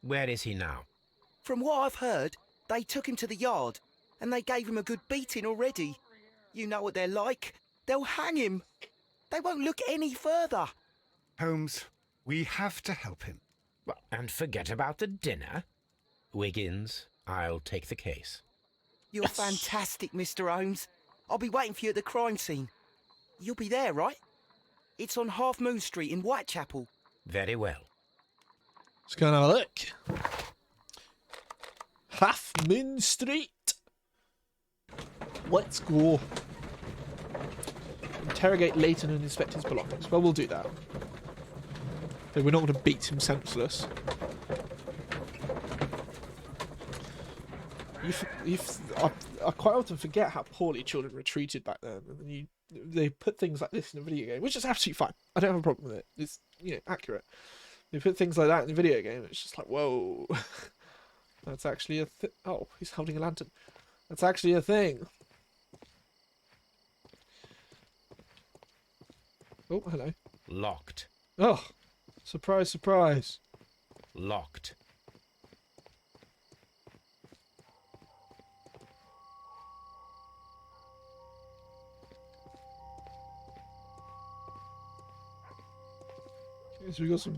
Where is he now? From what I've heard, they took him to the yard, and they gave him a good beating already. You know what they're like. They'll hang him. They won't look any further. Holmes, we have to help him. And forget about the dinner? Wiggins, I'll take the case. You're fantastic, Mr. Holmes. I'll be waiting for you at the crime scene. You'll be there, right? It's on Half Moon Street in Whitechapel. Very well. Let's go and have a look. Half Moon Street. Let's go. Interrogate Leighton and inspect his belongings. Well, we'll do that. But we're not going to beat him senseless. I quite often forget how poorly children were treated back then. And they put things like this in a video game, which is absolutely fine. I don't have a problem with it. It's accurate. They put things like that in the video game. It's just like, whoa, that's actually a thing. Oh, he's holding a lantern. That's actually a thing. Oh, hello. Locked. Oh, surprise, surprise. Locked. Okay, so we got some...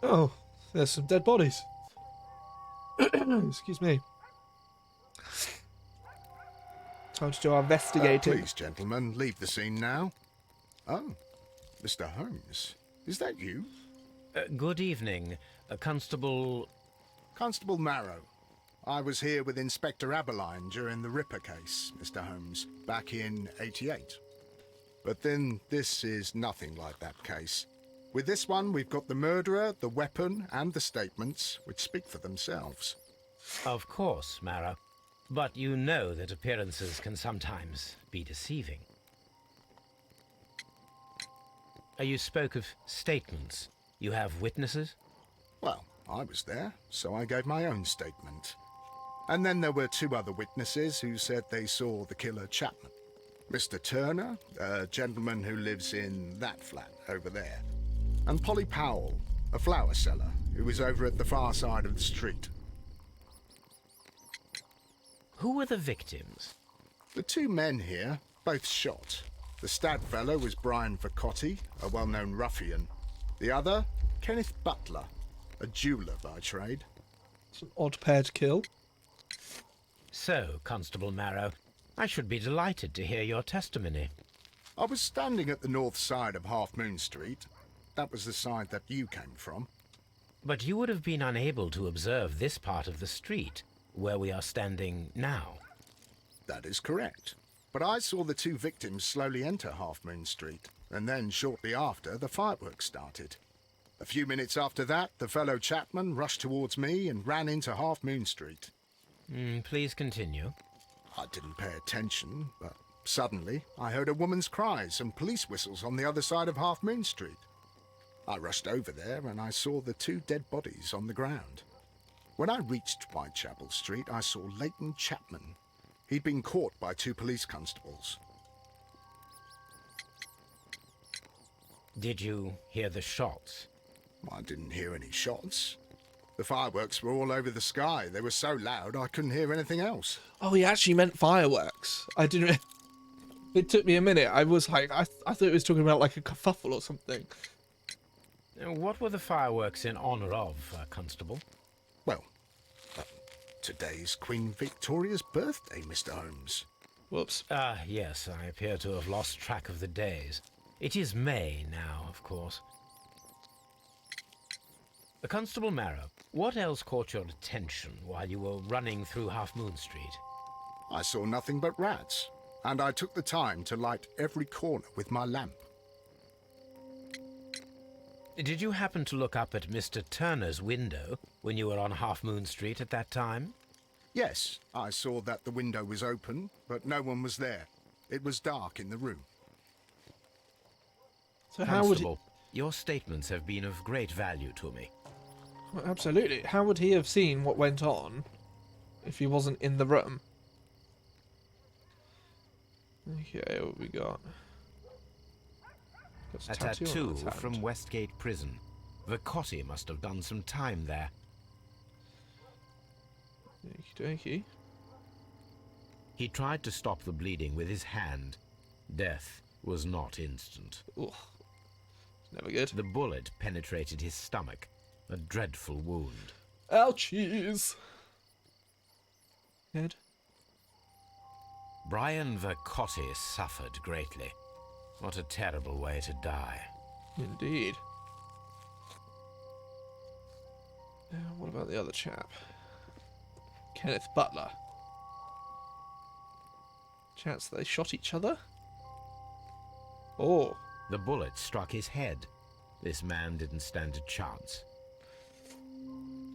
Oh, there's some dead bodies. Excuse me. Time to do our investigating. Please, gentlemen, leave the scene now. Oh, Mr. Holmes, is that you? Good evening, Constable... Constable Marrow. I was here with Inspector Aberline during the Ripper case, Mr. Holmes, back in '88. But then this is nothing like that case. With this one, we've got the murderer, the weapon, and the statements, which speak for themselves. Of course, Marrow. But you know that appearances can sometimes be deceiving. You spoke of statements. You have witnesses? Well, I was there, so I gave my own statement. And then there were two other witnesses who said they saw the killer Chapman. Mr. Turner, a gentleman who lives in that flat over there, and Polly Powell, a flower seller, who was over at the far side of the street. Who were the victims? The two men here, both shot. The stab fellow was Brian Vercotti, a well-known ruffian. The other, Kenneth Butler, a jeweller by trade. It's an odd pair to kill. So, Constable Marrow, I should be delighted to hear your testimony. I was standing at the north side of Half Moon Street. That was the side that you came from. But you would have been unable to observe this part of the street, where we are standing now. That is correct. But I saw the two victims slowly enter Half Moon Street, and then shortly after, the fireworks started. A few minutes after that, the fellow Chapman rushed towards me and ran into Half Moon Street. Please continue. I didn't pay attention, but suddenly I heard a woman's cries and police whistles on the other side of Half Moon Street. I rushed over there and I saw the two dead bodies on the ground. When I reached Whitechapel Street, I saw Leighton Chapman. He'd been caught by two police constables. Did you hear the shots? I didn't hear any shots. The fireworks were all over the sky. They were so loud I couldn't hear anything else. Oh, he actually meant fireworks. I didn't... It took me a minute. I was like, I thought it was talking about like a kerfuffle or something. What were the fireworks in honour of, Constable? Well, today's Queen Victoria's birthday, Mr. Holmes. Whoops. Yes, I appear to have lost track of the days. It is May now, of course. Constable Marrow, what else caught your attention while you were running through Half Moon Street? I saw nothing but rats, and I took the time to light every corner with my lamp. Did you happen to look up at Mr. Turner's window when you were on Half Moon Street at that time? Yes, I saw that the window was open, but no one was there. It was dark in the room. So how would Constable, your statements have been of great value to me. Well, absolutely. How would he have seen what went on if he wasn't in the room? Okay, what we got? A tattoo from Westgate Prison. Vercotti must have done some time there. Okie dokie. He tried to stop the bleeding with his hand. Death was not instant. Ugh. Never good. The bullet penetrated his stomach. A dreadful wound. Ouchies! Head. Brian Vercotti suffered greatly. What a terrible way to die. Indeed. What about the other chap? Kenneth Butler. Chance they shot each other? Oh. The bullet struck his head. This man didn't stand a chance.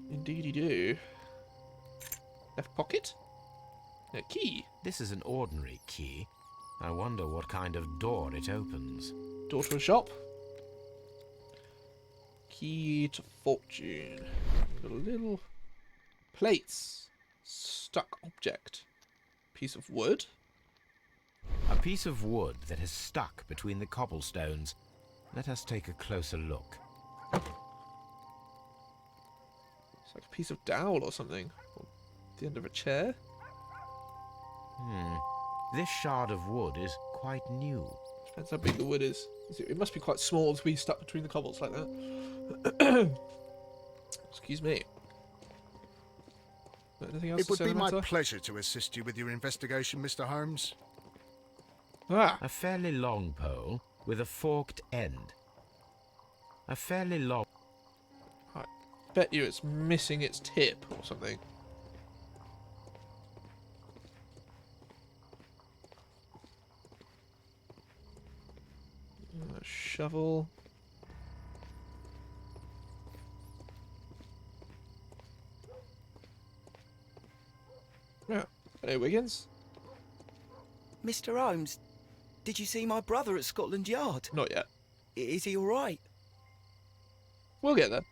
Indeed he do. Left pocket? A key. This is an ordinary key. I wonder what kind of door it opens. Door to a shop. Key to fortune. Got a little plates. Stuck object. Piece of wood. A piece of wood that has stuck between the cobblestones. Let us take a closer look. It's like a piece of dowel or something. Or the end of a chair. This shard of wood is quite new. Depends how big the wood is. It must be quite small to be stuck between the cobbles like that. Excuse me. Anything else It would to say be on the my matter? pleasure to assist you with your investigation, Mr. Holmes. A fairly long pole with a forked end. A fairly long... I bet you it's missing its tip or something. shovel. Yeah. Hello, Wiggins. Mr. Holmes, did you see my brother at Scotland Yard? Not yet. Is he all right? We'll get there.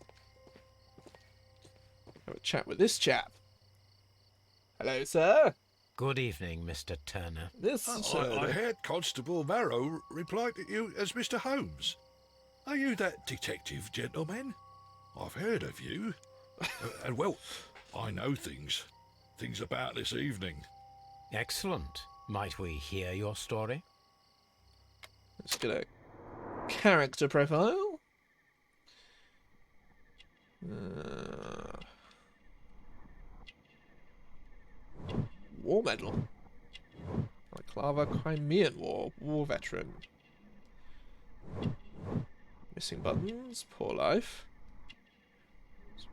Have a chat with this chap. Hello, sir. Good evening, Mr. Turner. This I heard Constable Marrow reply to you as Mr. Holmes. Are you that detective, gentleman? I've heard of you. And, well, I know things about this evening. Excellent. Might we hear your story? Let's get a character profile. War medal. Balaclava, Crimean War veteran. Missing buttons, poor life.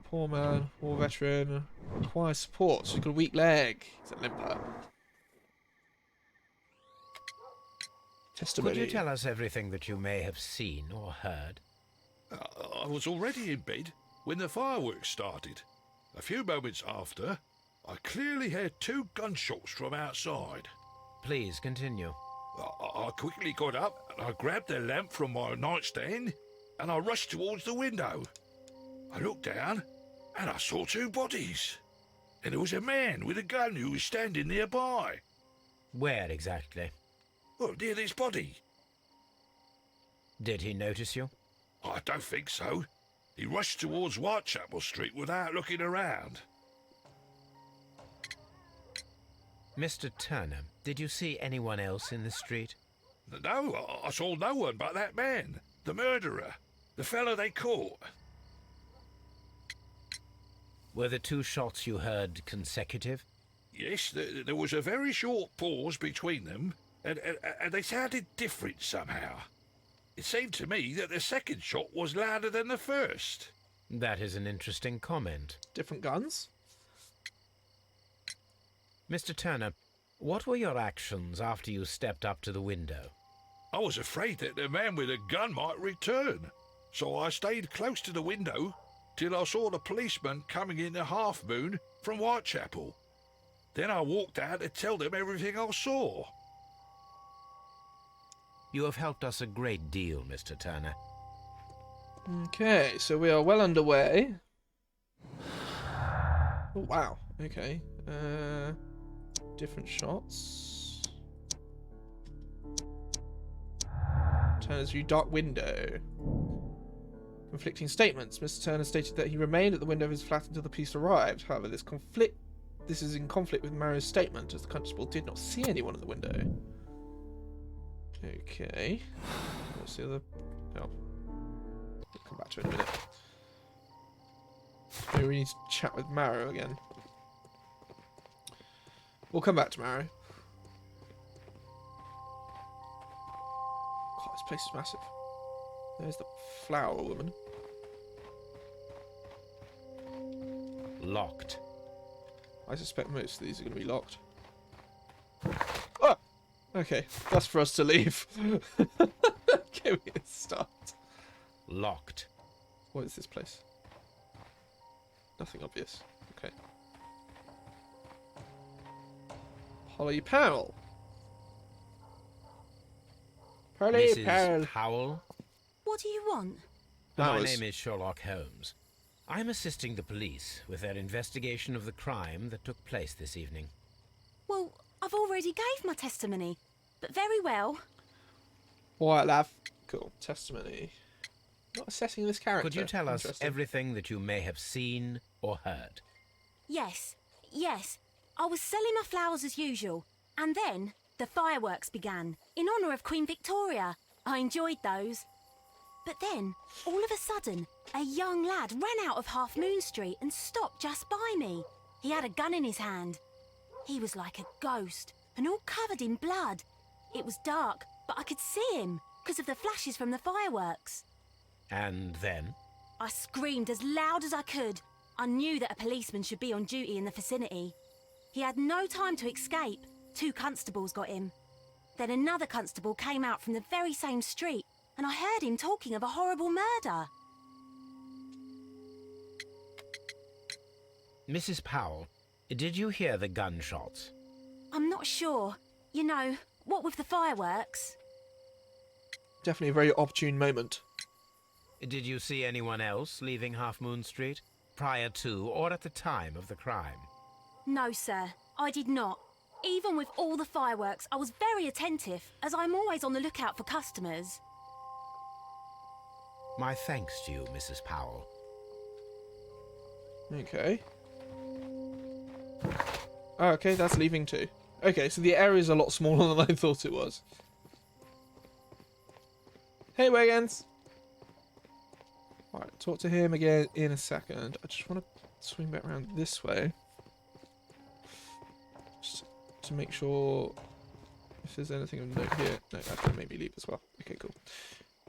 Poor man, war veteran. Requires support, so he's got a weak leg. He's a limper. Testimony. Could you tell us everything that you may have seen or heard? I was already in bed when the fireworks started. A few moments after, I clearly heard 2 gunshots from outside. Please continue. I quickly got up and I grabbed the lamp from my nightstand and I rushed towards the window. I looked down and I saw 2 bodies. And there was a man with a gun who was standing nearby. Where exactly? Well, near this body. Did he notice you? I don't think so. He rushed towards Whitechapel Street without looking around. Mr. Turner, did you see anyone else in the street? No, I saw no one but that man, the murderer, the fellow they caught. Were the 2 shots you heard consecutive? Yes, there was a very short pause between them, and they sounded different somehow. It seemed to me that the second shot was louder than the first. That is an interesting comment. Different guns? Mr. Turner, what were your actions after you stepped up to the window? I was afraid that the man with a gun might return, so I stayed close to the window till I saw the policeman coming in the Half Moon from Whitechapel. Then I walked out to tell them everything I saw. You have helped us a great deal, Mr. Turner. Okay, so we are well underway. Oh, wow. Okay. Different shots. Turner's view, dark window. Conflicting statements. Mr. Turner stated that he remained at the window of his flat until the police arrived. However, this is in conflict with Marrow's statement, as the constable did not see anyone at the window. Okay. What's the other? Oh. We'll come back to it in a minute. Maybe we need to chat with Marrow again. We'll come back to Marrow. God, this place is massive. There's the flower woman. Locked. I suspect most of these are going to be locked. Oh! Okay, that's for us to leave. Okay, we can start. Locked. What is this place? Nothing obvious. Okay. Polly Powell. Polly Mrs. Powell. Powell? What do you want? My name is Sherlock Holmes. I'm assisting the police with their investigation of the crime that took place this evening. Well, I've already gave my testimony, but very well. Alright, love. Cool. Testimony. Not assessing this character. Could you tell us everything that you may have seen or heard? Yes. I was selling my flowers as usual, and then the fireworks began, in honour of Queen Victoria. I enjoyed those. But then, all of a sudden, a young lad ran out of Half Moon Street and stopped just by me. He had a gun in his hand. He was like a ghost, and all covered in blood. It was dark, but I could see him, because of the flashes from the fireworks. And then? I screamed as loud as I could. I knew that a policeman should be on duty in the vicinity. He had no time to escape. 2 constables got him. Then another constable came out from the very same street, and I heard him talking of a horrible murder. Mrs. Powell, did you hear the gunshots? I'm not sure. You know, what with the fireworks? Definitely a very opportune moment. Did you see anyone else leaving Half Moon Street, prior to or at the time of the crime? No, sir, I did not. Even with all the fireworks, I was very attentive, as I'm always on the lookout for customers. My thanks to you, Mrs. Powell. Okay. Oh, okay, that's leaving too. Okay, so the area is a lot smaller than I thought it was. Hey, Wiggins! Alright, talk to him again in a second. I just want to swing back around this way. Just to make sure if there's anything of note here. No, that's going to make me leave as well. Okay, cool.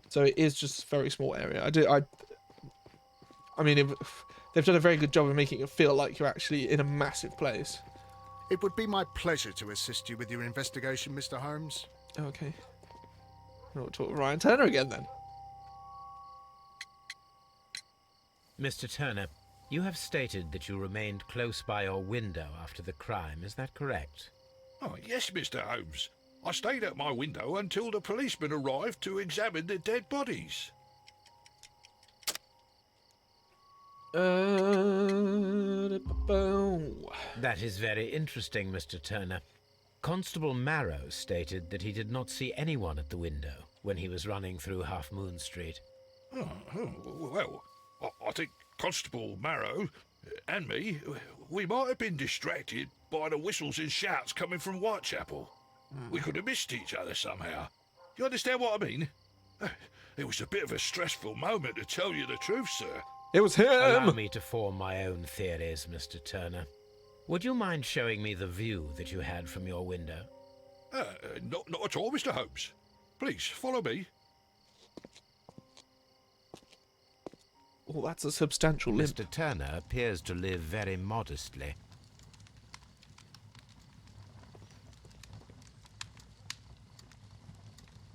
So it is just a very small area. I mean, they've done a very good job of making it feel like you're actually in a massive place. It would be my pleasure to assist you with your investigation, Mr. Holmes. Okay. I'll talk to Ryan Turner again then. Mr. Turner, you have stated that you remained close by your window after the crime, is that correct? Oh, yes, Mr. Holmes. I stayed at my window until the policeman arrived to examine the dead bodies. That is very interesting, Mr. Turner. Constable Marrow stated that he did not see anyone at the window when he was running through Half Moon Street. Well, I think Constable Marrow and me, we might have been distracted by the whistles and shouts coming from Whitechapel. We could have missed each other somehow. You understand what I mean? It was a bit of a stressful moment, to tell you the truth, sir. It was him! Allow me to form my own theories, Mr. Turner. Would you mind showing me the view that you had from your window? Not at all, Mr. Holmes. Please, follow me. Oh, that's a substantial limp. Mr. Turner appears to live very modestly.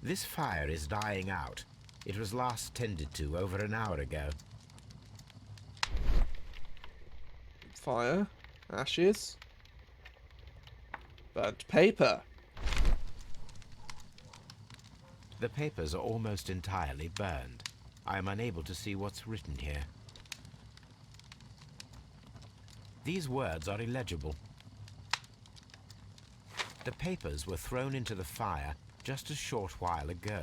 This fire is dying out. It was last tended to over an hour ago. Fire. Ashes. Burnt paper. The papers are almost entirely burned. I am unable to see what's written here. These words are illegible. The papers were thrown into the fire just a short while ago.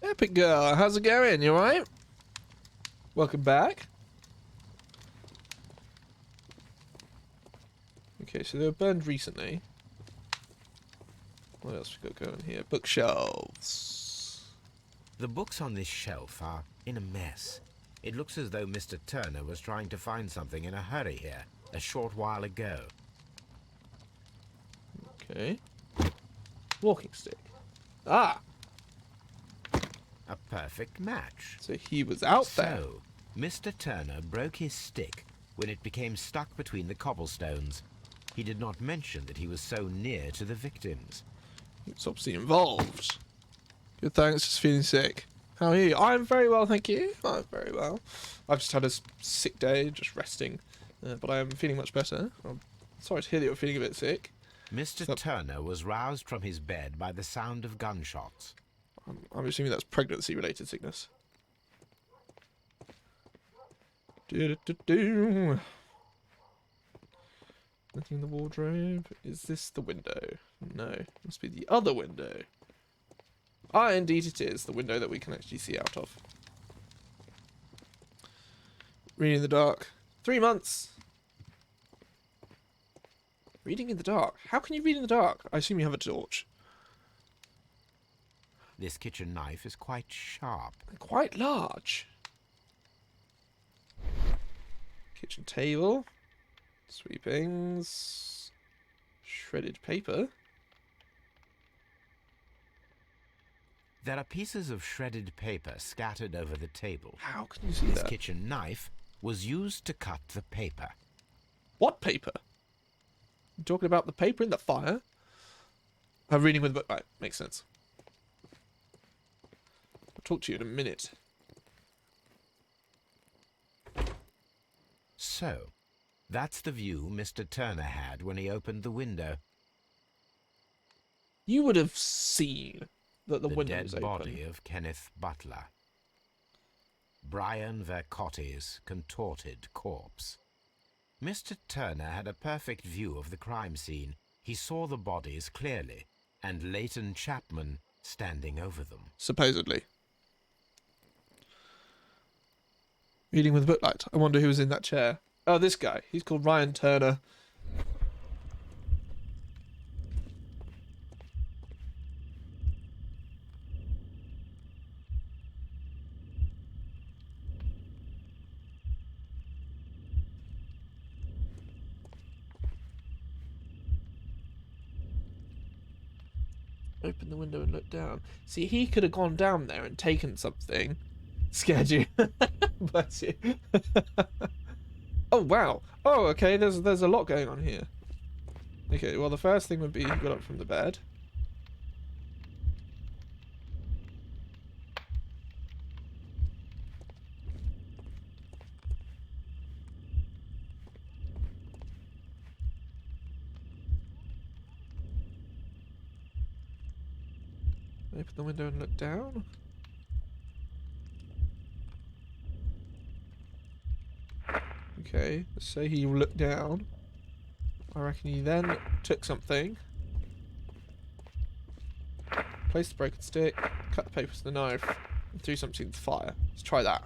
Epic girl, how's it going? You alright? Welcome back. Okay, so they were burned recently. What else we got going here? Bookshelves. The books on this shelf are in a mess. It looks as though Mr. Turner was trying to find something in a hurry here a short while ago. Okay. Walking stick. Ah! A perfect match. So he was out there. So, Mr. Turner broke his stick when it became stuck between the cobblestones. He did not mention that he was so near to the victims. He was obviously involved. Good, thanks. Just feeling sick. How are you? I'm very well, thank you. I'm very well. I've just had a sick day, just resting. But I am feeling much better. I'm sorry to hear that you're feeling a bit sick. Mr. Turner was roused from his bed by the sound of gunshots. I'm assuming that's pregnancy-related sickness. Nothing in the wardrobe. Is this the window? No. Must be the other window. Ah, indeed it is. The window that we can actually see out of. Reading in the dark. 3 months! Reading in the dark? How can you read in the dark? I assume you have a torch. This kitchen knife is quite sharp. Quite large. Kitchen table. Sweepings. Shredded paper. There are pieces of shredded paper scattered over the table. How can you see this that? This kitchen knife was used to cut the paper. What paper? You talking about the paper in the fire? I'm reading with the book. Right, makes sense. Talk to you in a minute. So, that's the view Mr. Turner had when he opened the window. You would have seen that the window dead was open. Body of Kenneth Butler. Brian Vercotti's contorted corpse. Mr. Turner had a perfect view of the crime scene. He saw the bodies clearly, and Leighton Chapman standing over them. Supposedly. Reading with a booklight. I wonder who was in that chair. Oh, this guy. He's called Ryan Turner. Open the window and look down. See, he could have gone down there and taken something. Scared you. Bless you. Oh, wow. Oh, okay, there's a lot going on here. Okay, well, the first thing would be he got up from the bed. Open the window and look down. Okay, let's say he looked down. I reckon he then took something. Placed the broken stick, cut the paper with the knife, and threw something in the fire. Let's try that.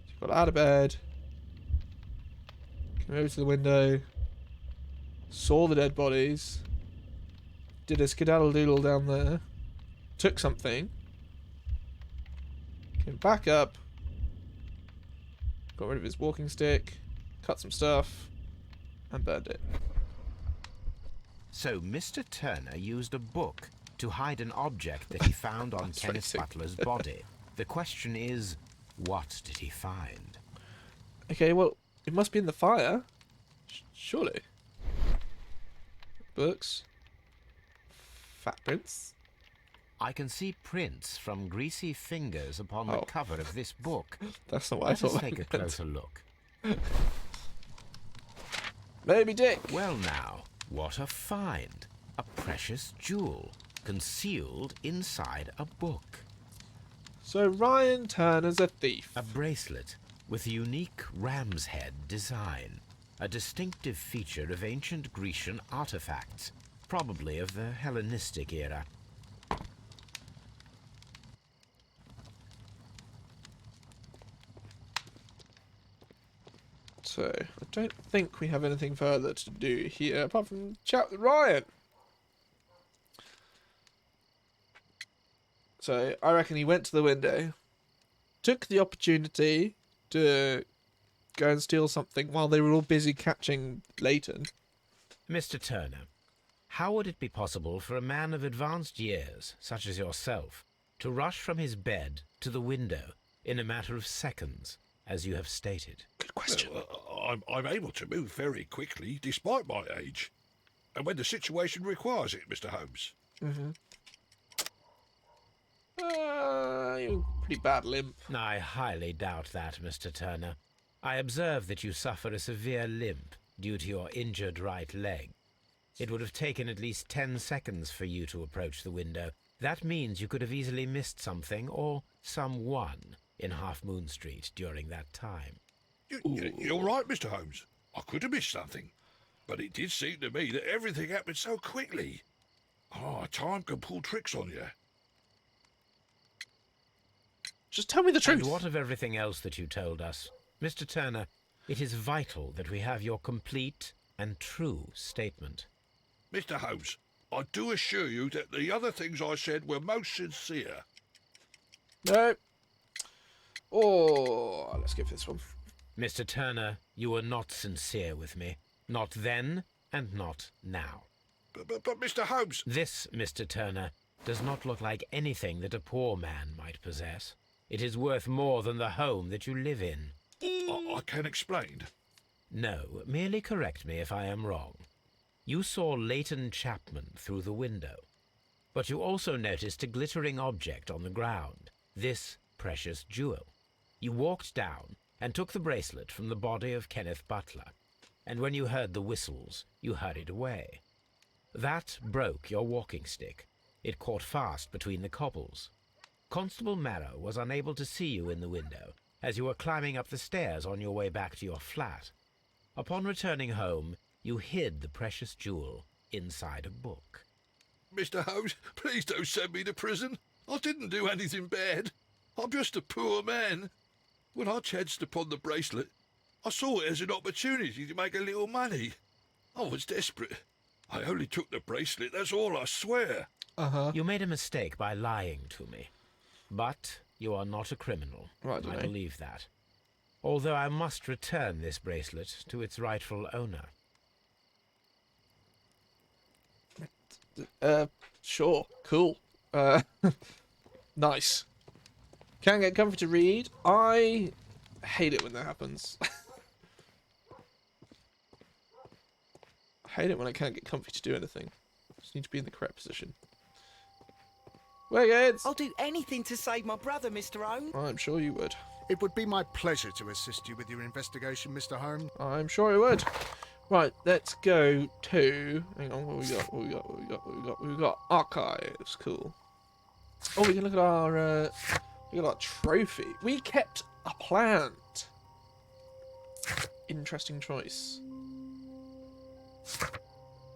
So he got out of bed, came over to the window, saw the dead bodies, did a skedaddle doodle down there, took something, came back up, got rid of his walking stick, cut some stuff, and burned it. So Mr. Turner used a book to hide an object that he found on Kenneth Butler's body. The question is, what did he find? Okay, well, it must be in the fire. Surely. Books. Footprints. I can see prints from greasy fingers upon the cover of this book. That's not what Let I thought. us take a closer look. Maybe Dick. Well now, what a find. A precious jewel concealed inside a book. So Ryan Turner's a thief. A bracelet with a unique ram's head design. A distinctive feature of ancient Grecian artifacts, probably of the Hellenistic era. So, I don't think we have anything further to do here, apart from chat with Ryan. So, I reckon he went to the window, took the opportunity to go and steal something while they were all busy catching Leighton. Mr. Turner, how would it be possible for a man of advanced years, such as yourself, to rush from his bed to the window in a matter of seconds, as you have stated? Good question. I'm able to move very quickly, despite my age. And when the situation requires it, Mr. Holmes. Mm-hmm. You're pretty bad limp. I highly doubt that, Mr. Turner. I observe that you suffer a severe limp due to your injured right leg. It would have taken at least 10 seconds for you to approach the window. That means you could have easily missed something or someone in Half Moon Street during that time. You're right, Mr. Holmes. I could have missed something. But it did seem to me that everything happened so quickly. Time can pull tricks on you. Just tell me the truth. And what of everything else that you told us? Mr. Turner, it is vital that we have your complete and true statement. Mr. Holmes, I do assure you that the other things I said were most sincere. No. Oh, let's give this one. Mr. Turner, you were not sincere with me. Not then, and not now. But Mr. Holmes... This, Mr. Turner, does not look like anything that a poor man might possess. It is worth more than the home that you live in. I can explain. No, merely correct me if I am wrong. You saw Leighton Chapman through the window, but you also noticed a glittering object on the ground. this precious jewel. You walked down and took the bracelet from the body of Kenneth Butler, and when you heard the whistles, you hurried away. That broke your walking stick. It caught fast between the cobbles. Constable Marrow was unable to see you in the window as you were climbing up the stairs on your way back to your flat. Upon returning home, you hid the precious jewel inside a book. Mr. Holmes, please don't send me to prison. I didn't do anything bad. I'm just a poor man. When I chanced upon the bracelet, I saw it as an opportunity to make a little money. I was desperate. I only took the bracelet, that's all, I swear. You made a mistake by lying to me. But you are not a criminal. Right, I believe that. Although I must return this bracelet to its rightful owner. Sure. Cool. Nice. Can't get comfort to read. I hate it when that happens. I hate it when I can't get comfy to do anything. Just need to be in the correct position. Wiggins! I'll do anything to save my brother, Mr. Holmes. I'm sure you would. It would be my pleasure to assist you with your investigation, Mr. Holmes. I'm sure you would. Right, let's go to... Hang on, what we got? Archives, cool. Oh, we can look at our... we got our trophy. We kept a plant. Interesting choice.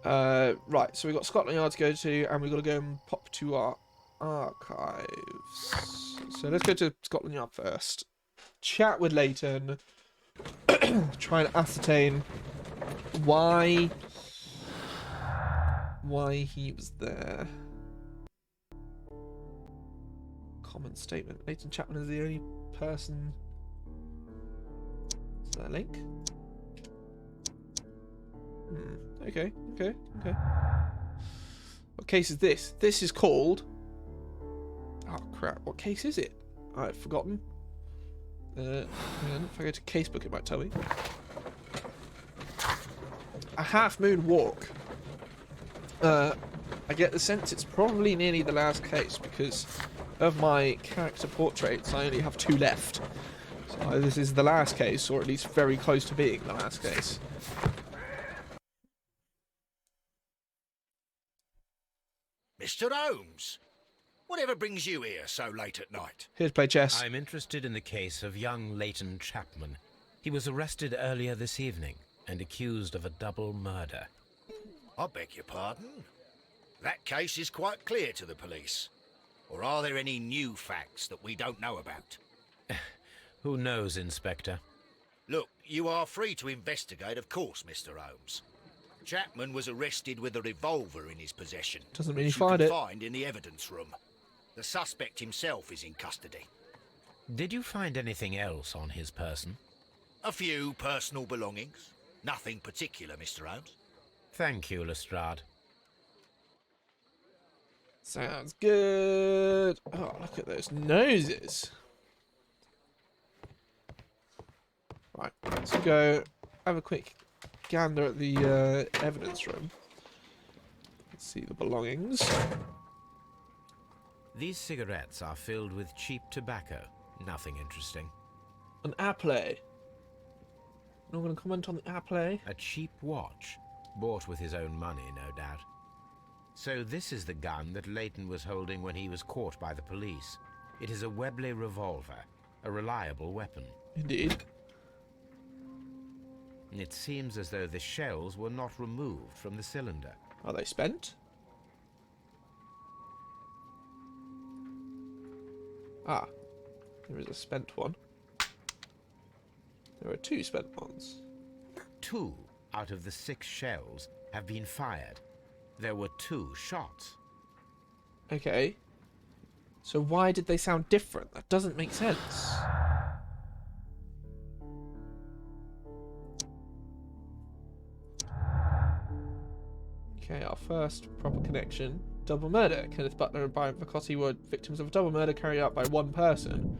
Right, so we got Scotland Yard to go to, and we've got to go and pop to our archives. So let's go to Scotland Yard first. Chat with Leighton. Try and ascertain why he was there. Common statement. Leighton Chapman is the only person. Is that a link? Okay. What case is this? This is called... Oh crap, what case is it? I've forgotten. Hang on, if I go to casebook it might tell me. A Half Moon Walk. I get the sense it's probably nearly the last case because of my character portraits I only have 2 left. So this is the last case, or at least very close to being the last case. Mr. Holmes, whatever brings you here so late at night? Here to play chess. I'm interested in the case of young Leighton Chapman. He was arrested earlier this evening and accused of a double murder. I beg your pardon? That case is quite clear to the police. Or are there any new facts that we don't know about? Who knows, Inspector? Look, you are free to investigate, of course, Mr. Holmes. Chapman was arrested with a revolver in his possession. Doesn't mean he which you fired can it. find in the evidence room. The suspect himself is in custody. Did you find anything else on his person? A few personal belongings. Nothing particular, Mr. Holmes. Thank you, Lestrade. Sounds good. Oh, look at those noses. Right, let's go have a quick gander at the evidence room. Let's see the belongings. These cigarettes are filled with cheap tobacco. Nothing interesting. An Apple. Not going to comment on the Apple. A cheap watch, bought with his own money, no doubt. So this is the gun that Leighton was holding when he was caught by the police. It is a Webley revolver, a reliable weapon. Indeed. It seems as though the shells were not removed from the cylinder. Are they spent? Ah, there is a spent one. There are 2 spent ones. 2 out of the 6 shells have been fired. There were 2 shots. Okay. So why did they sound different? That doesn't make sense. Okay, our first proper connection. Double murder. Kenneth Butler and Brian Vicotti were victims of a double murder carried out by one person.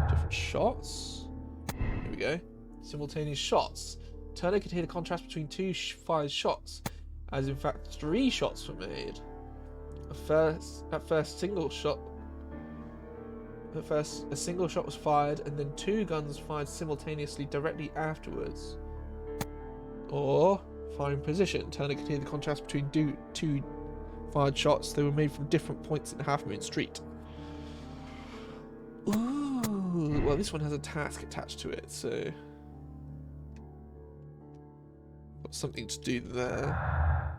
Different shots. Here we go. simultaneous shots. Turner could hear the contrast between two fired shots, as in fact 3 shots were made. At first, a single shot was fired, and then 2 guns fired simultaneously directly afterwards. Or, firing position. Turner could hear the contrast between 2 fired shots. They were made from different points in Half Moon Street. Ooh, well, this one has a task attached to it, so got something to do there.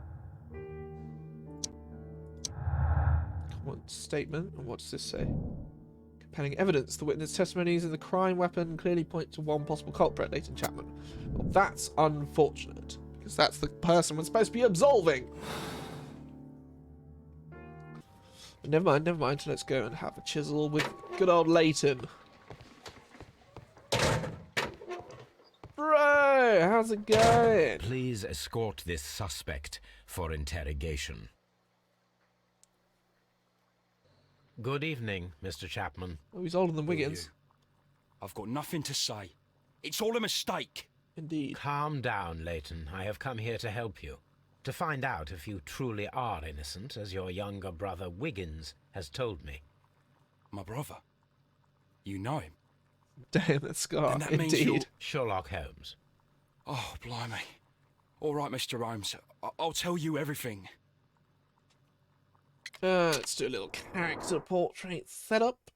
One statement, and what does this say? Compelling evidence. The witness testimonies and the crime weapon clearly point to one possible culprit, Leighton Chapman. Well, that's unfortunate, because that's the person we're supposed to be absolving. But never mind. Let's go and have a chisel with good old Leighton. Bro, how's it going? Please escort this suspect for interrogation. Good evening, Mr. Chapman. Oh, he's older than Wiggins. I've got nothing to say. It's all a mistake. Indeed. Calm down, Leighton. I have come here to help you. To find out if you truly are innocent, as your younger brother Wiggins has told me. My brother? You know him? Damn, that scar. And that means you're... Sherlock Holmes. Oh, blimey. All right, Mr. Holmes. I'll tell you everything. Let's do a little character portrait setup.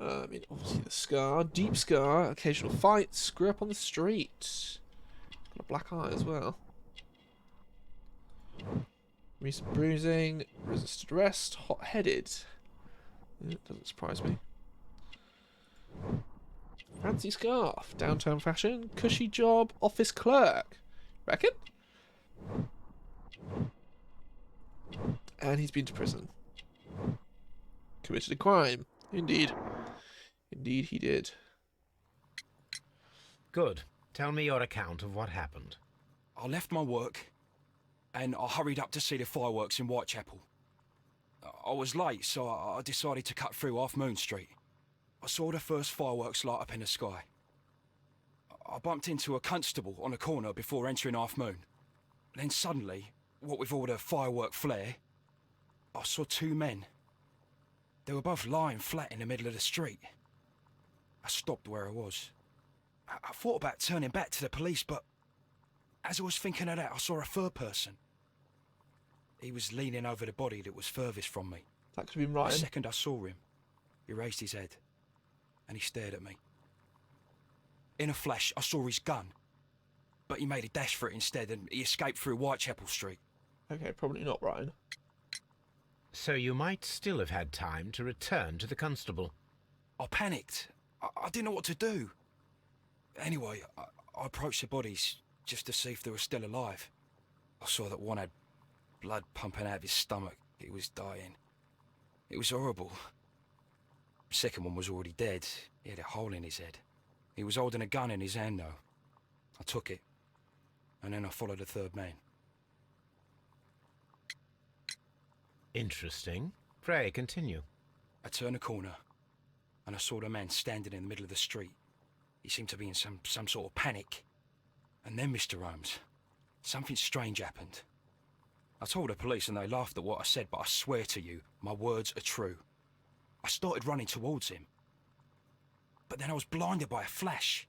I mean, obviously the scar, deep scar, occasional fights, screw up on the street. Got a black eye as well. Recent bruising, resisted arrest, hot-headed. It doesn't surprise me. Fancy scarf, downtown fashion, cushy job, office clerk. Reckon? And he's been to prison. Committed a crime. Indeed. Indeed he did. Good. Tell me your account of what happened. I left my work, and I hurried up to see the fireworks in Whitechapel. I was late, so I decided to cut through Half Moon Street. I saw the first fireworks light up in the sky. I bumped into a constable on a corner before entering Half Moon. Then suddenly, what with all the firework flare, I saw 2 men. They were both lying flat in the middle of the street. I stopped where I was. I thought about turning back to the police, but as I was thinking of that, I saw a third person. He was leaning over the body that was furthest from me. That could have been Ryan. The second I saw him, he raised his head, and he stared at me. In a flash, I saw his gun, but he made a dash for it instead, and he escaped through Whitechapel Street. Okay, probably not Ryan. So you might still have had time to return to the constable. I panicked. I didn't know what to do. Anyway, I approached the bodies just to see if they were still alive. I saw that one had blood pumping out of his stomach. He was dying. It was horrible. The second one was already dead. He had a hole in his head. He was holding a gun in his hand, though. I took it, and then I followed the third man. Interesting. Pray, continue. I turned a corner, and I saw the man standing in the middle of the street. He seemed to be in some sort of panic. And then, Mr. Holmes, something strange happened. I told the police and they laughed at what I said, but I swear to you, my words are true. I started running towards him. But then I was blinded by a flash.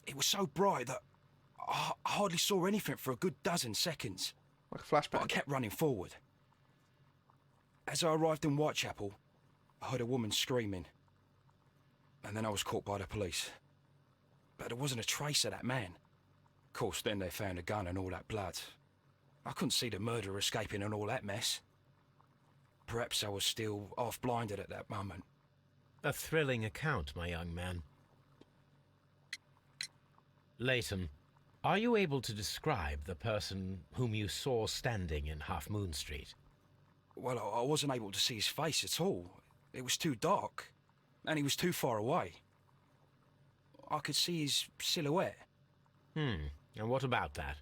It was so bright that I hardly saw anything for a good dozen seconds. Like a flashback. But I kept running forward. As I arrived in Whitechapel, I heard a woman screaming. And then I was caught by the police. But there wasn't a trace of that man. Of course, then they found a gun and all that blood. I couldn't see the murderer escaping and all that mess. Perhaps I was still half-blinded at that moment. A thrilling account, my young man. Leighton, are you able to describe the person whom you saw standing in Half Moon Street? Well, I wasn't able to see his face at all. It was too dark, and he was too far away. I could see his silhouette. And what about that?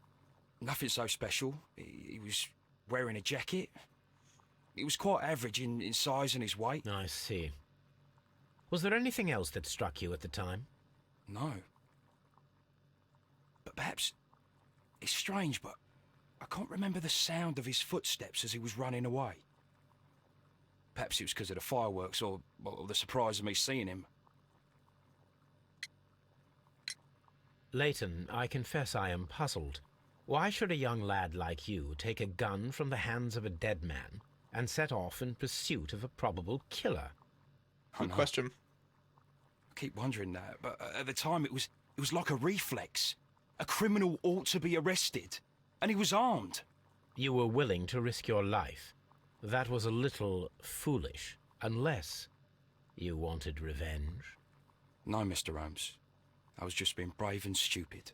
Nothing so special. He was wearing a jacket. He was quite average in size and his weight. I see. Was there anything else that struck you at the time? No. But perhaps it's strange, but I can't remember the sound of his footsteps as he was running away. Perhaps it was because of the fireworks or the surprise of me seeing him. Leighton, I confess I am puzzled. Why should a young lad like you take a gun from the hands of a dead man and set off in pursuit of a probable killer? Good question. I keep wondering that, but at the time it was like a reflex. A criminal ought to be arrested, and he was armed. You were willing to risk your life. That was a little foolish, unless you wanted revenge. No, Mr. Holmes. I was just being brave and stupid.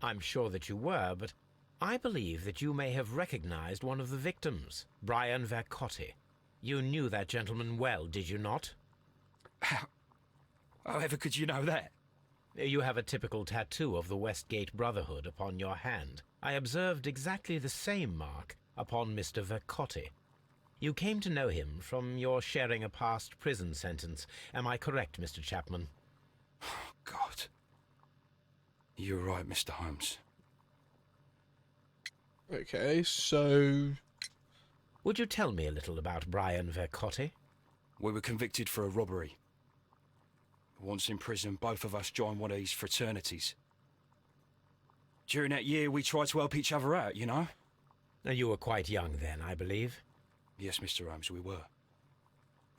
I'm sure that you were, but I believe that you may have recognized one of the victims, Brian Vercotti. You knew that gentleman well, did you not? However could you know that? You have a typical tattoo of the Westgate Brotherhood upon your hand. I observed exactly the same mark upon Mr. Vercotti. You came to know him from your sharing a past prison sentence. Am I correct, Mr. Chapman? God. You're right, Mr. Holmes. Okay, so... Would you tell me a little about Brian Vercotti? We were convicted for a robbery. Once in prison, both of us joined one of these fraternities. During that year, we tried to help each other out, you know? You were quite young then, I believe. Yes, Mr. Holmes, we were.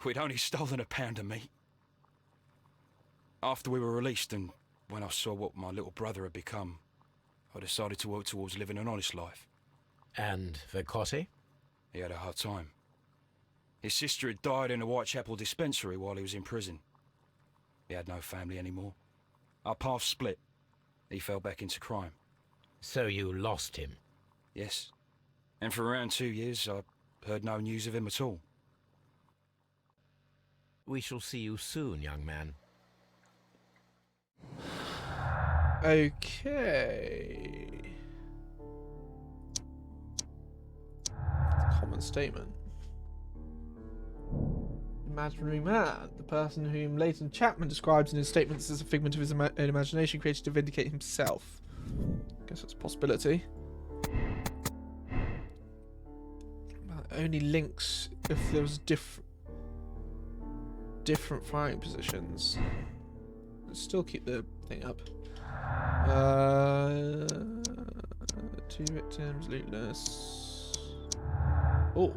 We'd only stolen a pound of meat. After we were released, and when I saw what my little brother had become, I decided to work towards living an honest life. And Vercotti? He had a hard time. His sister had died in a Whitechapel dispensary while he was in prison. He had no family anymore. Our paths split. He fell back into crime. So you lost him? Yes. And for around 2 years, I heard no news of him at all. We shall see you soon, young man. Okay. Common statement. Imaginary man, the person whom Leighton Chapman describes in his statements as a figment of his own imagination created to vindicate himself. I guess that's a possibility. Only links if there was different firing positions. Let's still keep the thing up. 2 victims, lootless. Oh,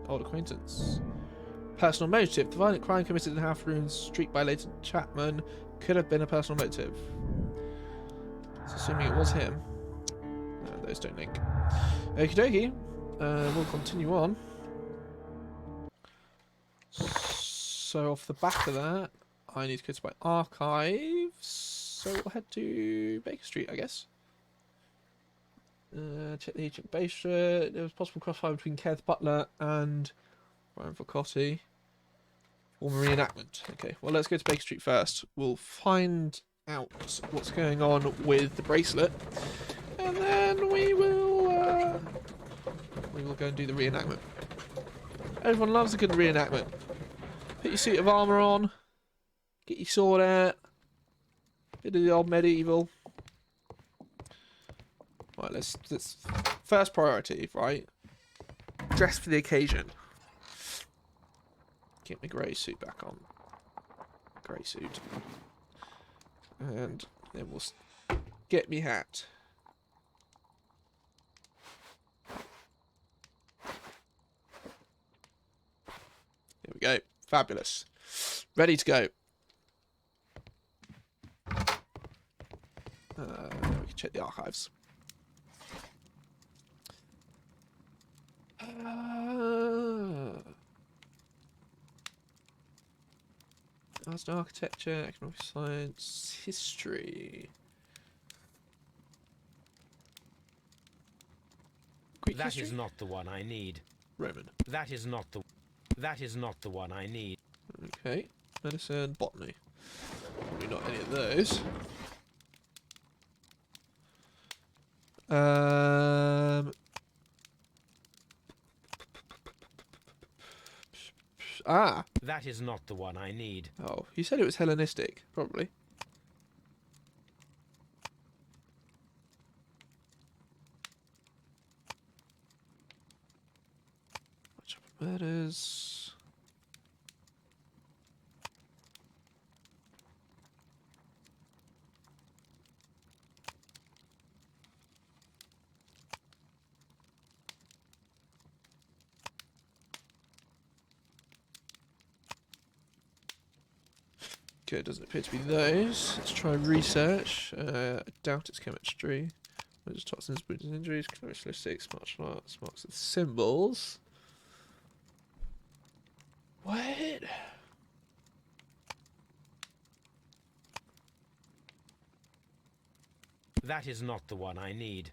old acquaintance. Personal motive. The violent crime committed in Half Ruined Street by Leighton Chapman could have been a personal motive. So assuming it was him. No, those don't link. Okie dokie. We'll continue on. So off the back of that, I need to go to my archives. So we'll head to Baker Street, I guess. Check the agent base. There was possible crossfire between Kenneth Butler and Brian Vercotti. Or reenactment. Okay, well let's go to Baker Street first. We'll find out what's going on with the bracelet. And then we will go and do the reenactment. Everyone loves a good reenactment. Put your suit of armour on. Get your sword out. Bit of the old medieval. Right, let's first priority, right? Dress for the occasion. Get my grey suit back on. Grey suit. And then we'll get me hat. There we go. Fabulous. Ready to go. We can check the archives. Arts and architecture, economic science, history. Greek That history? is not the one I need. Roman. That is not the one I need. Okay. Medicine, botany. Probably not any of those. Ah. That is not the one I need. Oh, you said it was Hellenistic, probably. Murders. Okay, it doesn't appear to be those. Let's try research. I doubt it's chemistry. There's toxins, bruises, injuries, characteristics, martial arts, marks and symbols. What? That is not the one I need.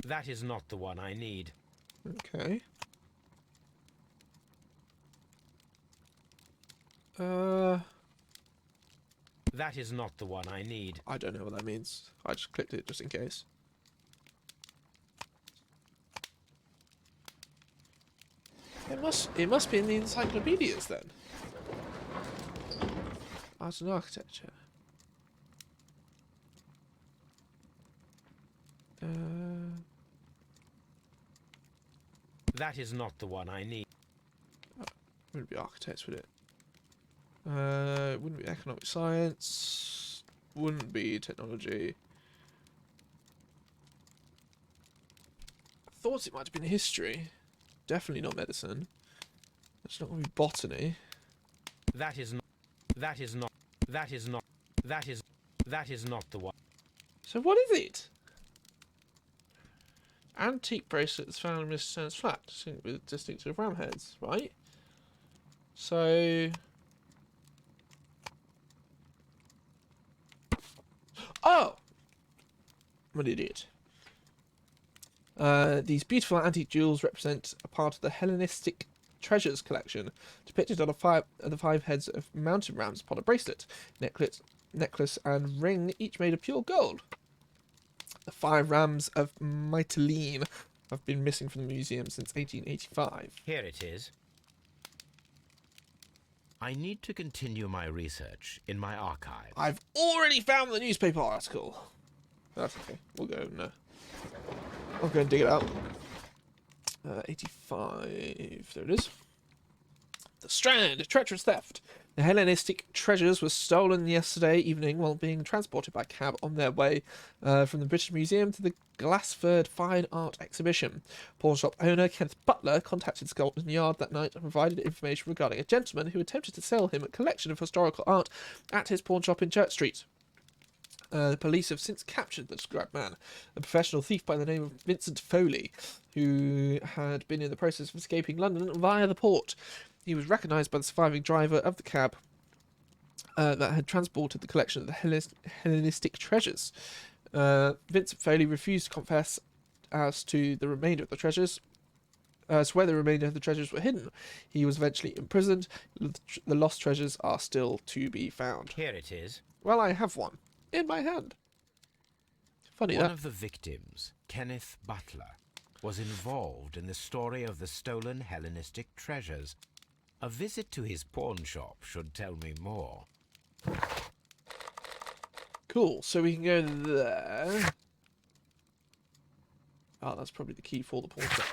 That is not the one I need. Okay. That is not the one I need. I don't know what that means. I just clicked it just in case. It must be in the encyclopedias then. Art and architecture. That is not the one I need. Wouldn't be architects, would it? Wouldn't be economic science. Wouldn't be technology. I thought it might have been history. Definitely not medicine. It's not going to be botany. That is not. That is not. That is not. That is not the one. So what is it? Antique bracelets found in Mr. Stern's flat, with distinctive ram heads, right? So... Oh! I'm an idiot. These beautiful antique jewels represent a part of the Hellenistic treasures collection, depicted on the five heads of mountain rams upon a bracelet, necklace and ring, each made of pure gold. The 5 rams of Mytilene have been missing from the museum since 1885. Here it is. I need to continue my research in my archive. I've already found the newspaper article. That's okay. We'll go and I'll go and dig it out. 85. There it is. The Strand, treacherous theft. The Hellenistic treasures were stolen yesterday evening while being transported by cab on their way from the British Museum to the Glassford Fine Art Exhibition. Pawnshop owner Kenneth Butler contacted Scotland Yard that night and provided information regarding a gentleman who attempted to sell him a collection of historical art at his pawnshop in Church Street. The police have since captured the described man, a professional thief by the name of Vincent Foley, who had been in the process of escaping London via the port. He was recognised by the surviving driver of the cab that had transported the collection of the Hellenistic treasures. Vincent Foley refused to confess as to the remainder of the treasures, as where the remainder of the treasures were hidden. He was eventually imprisoned. The lost treasures are still to be found. Here it is. Well, I have one in my hand. Funny that. One of the victims, Kenneth Butler, was involved in the story of the stolen Hellenistic treasures. A visit to his pawn shop should tell me more. Cool, so we can go there. Oh, that's probably the key for the pawn shop.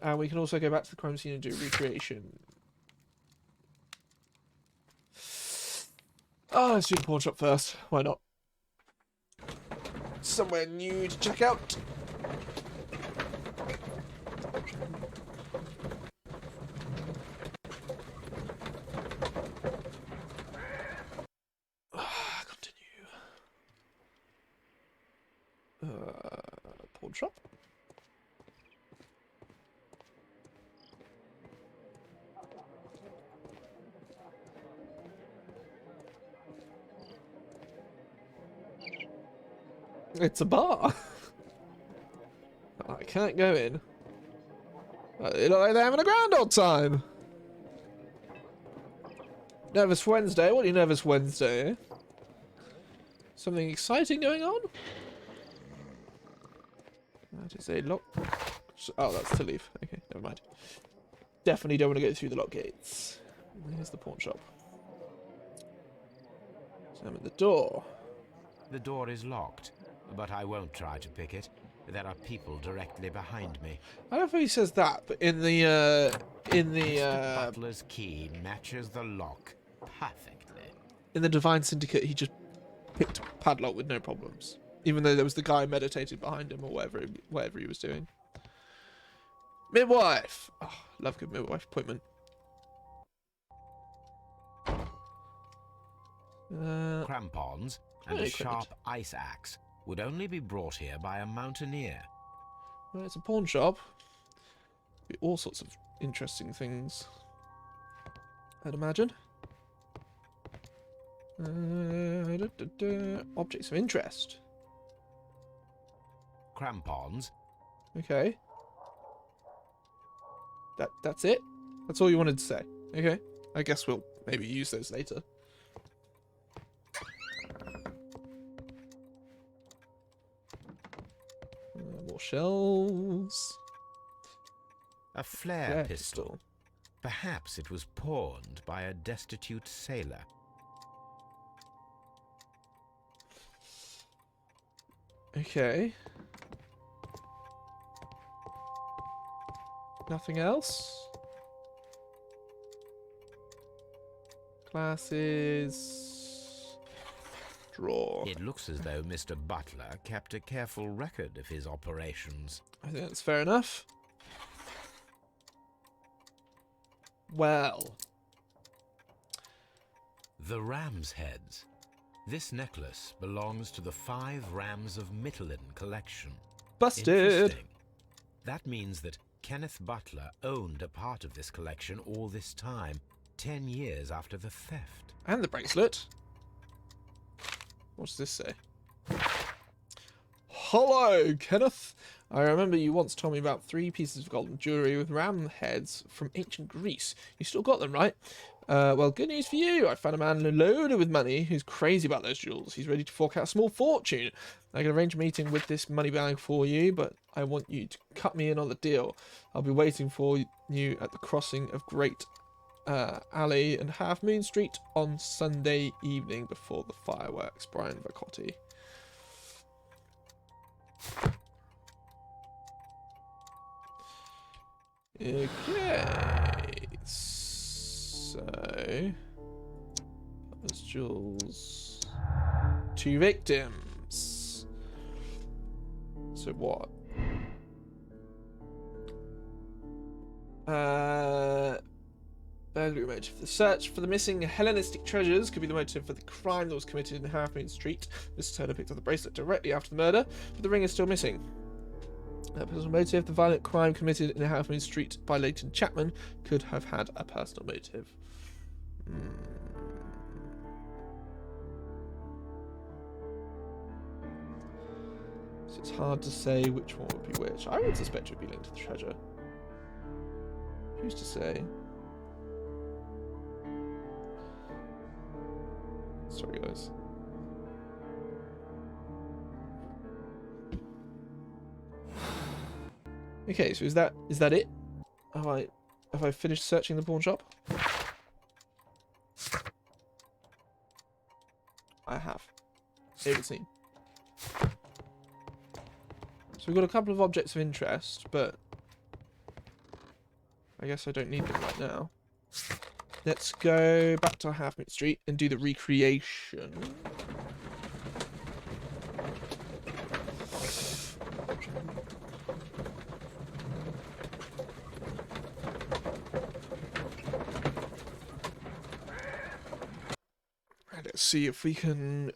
And we can also go back to the crime scene and do recreation. Oh, let's do the pawn shop first. Why not? Somewhere new to check out. Pawn shop. It's a bar. I can't go in. They look like they're having a grand old time. Nervous Wednesday? What are you nervous Wednesday? Eh? Something exciting going on? That is a lock. Oh, that's to leave. Okay, never mind. definitely don't want to go through the lock gates. Here's the pawn shop. Examine the door. The door is locked, but I won't try to pick it. There are people directly behind me. I don't know if he says that, but in the Mr. Butler's key matches the lock perfectly. in the Divine Syndicate, he just picked a padlock with no problems, even though there was the guy meditating behind him or whatever he was doing. Midwife. Oh, love good midwife appointment. Crampons and a sharp ice axe would only be brought here by a mountaineer. Well, it's a pawn shop. Be all sorts of interesting things, I'd imagine. Objects of interest. Crampons. Okay. That's it? That's all you wanted to say? Okay. I guess we'll maybe use those later. More shells. A flare pistol. Perhaps it was pawned by a destitute sailor. Okay. Nothing else? Classes. Draw. It looks as though Mr. Butler kept a careful record of his operations. I think that's fair enough. Well. The ram's heads. This necklace belongs to the 5 Rams of Mittelin collection. Busted! Interesting. That means that Kenneth Butler owned a part of this collection all this time, 10 years after the theft. And the bracelet. What does this say? Hello, Kenneth. I remember you once told me about 3 pieces of golden jewellery with ram heads from ancient Greece. You still got them, right? Well, good news for you. I found a man loaded with money who's crazy about those jewels. He's ready to fork out a small fortune. I can arrange a meeting with this money bag for you, but I want you to cut me in on the deal. I'll be waiting for you at the crossing of Great Alley and Half Moon Street on Sunday evening before the fireworks. Brian Vacotti. Okay, so there's Jules. 2 victims. So what? Burglary motive. The search for the missing Hellenistic treasures could be the motive for the crime that was committed in Half Moon Street. Mr. Turner picked up the bracelet directly after the murder, but the ring is still missing. Personal motive. The violent crime committed in Half Moon Street by Leighton Chapman could have had a personal motive. So it's hard to say which one would be which. I would suspect it would be linked to the treasure. Who's to say? Sorry, guys. Okay, so is that it? Have I finished searching the pawn shop? I have. It would seem. So we've got a couple of objects of interest, but I guess I don't need them right now. Let's go back to Half Moon Street and do the recreation. Let's see if we can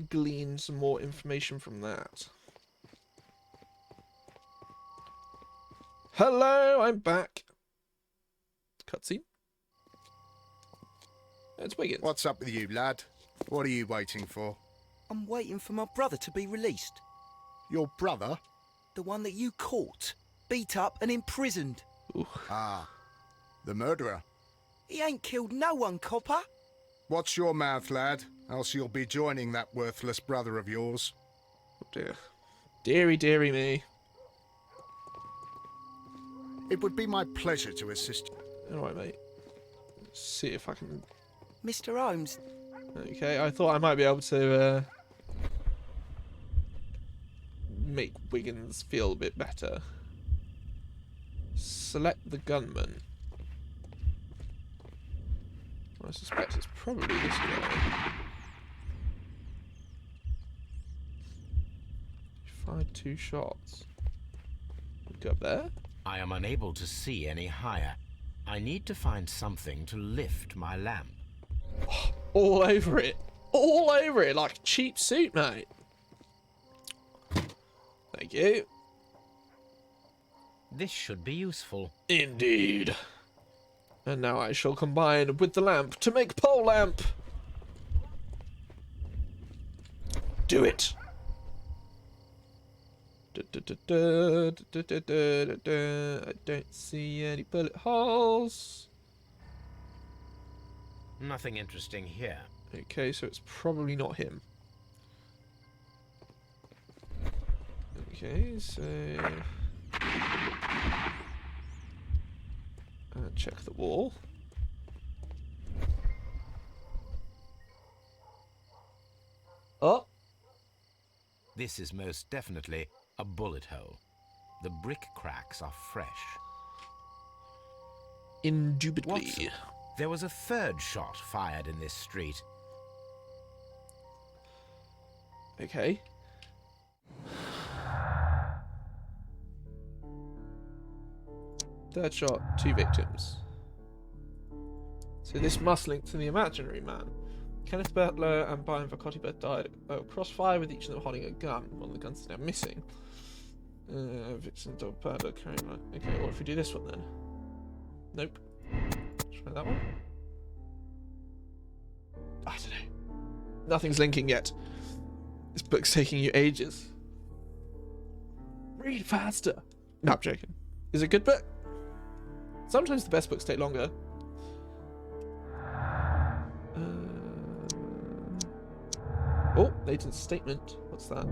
glean some more information from that. Hello, I'm back. Cutscene. It's Wiggins. What's up with you, lad? What are you waiting for? I'm waiting for my brother to be released. Your brother? The one that you caught, beat up and imprisoned. Ooh. Ah, the murderer. He ain't killed no one, copper. Watch your mouth, lad, else you'll be joining that worthless brother of yours. Oh dear. Deary, deary me. It would be my pleasure to assist you. All right, mate. Let's see if I can... Mr. Holmes, Okay, I thought I might be able to make Wiggins feel a bit better. Select the gunman. I suspect it's probably this guy. He fired 2 shots. Go up there. I am unable to see any higher. I need to find something to lift my lamp. All over it. All over it like a cheap suit, mate. Thank you. This should be useful. Indeed. And now I shall combine with the lamp to make pole lamp. Do it. I don't see any bullet holes. Nothing interesting here. Okay, so it's probably not him. Okay, so... check the wall. Oh! This is most definitely a bullet hole. The brick cracks are fresh. Indubitably. Watson, there was a 3rd shot fired in this street. Okay. Third shot, 2 victims. So this must link to the imaginary man. Kenneth Butler and Brian Vacotti both died crossfire with each of them holding a gun. One of the guns is now missing. Victims of Butler carrying on. Okay, what if we do this one then? Nope. Try that one. I don't know. Nothing's linking yet. This book's taking you ages. Read faster. No, I'm joking. Is it a good book? Sometimes the best books take longer. Oh, latent statement. What's that?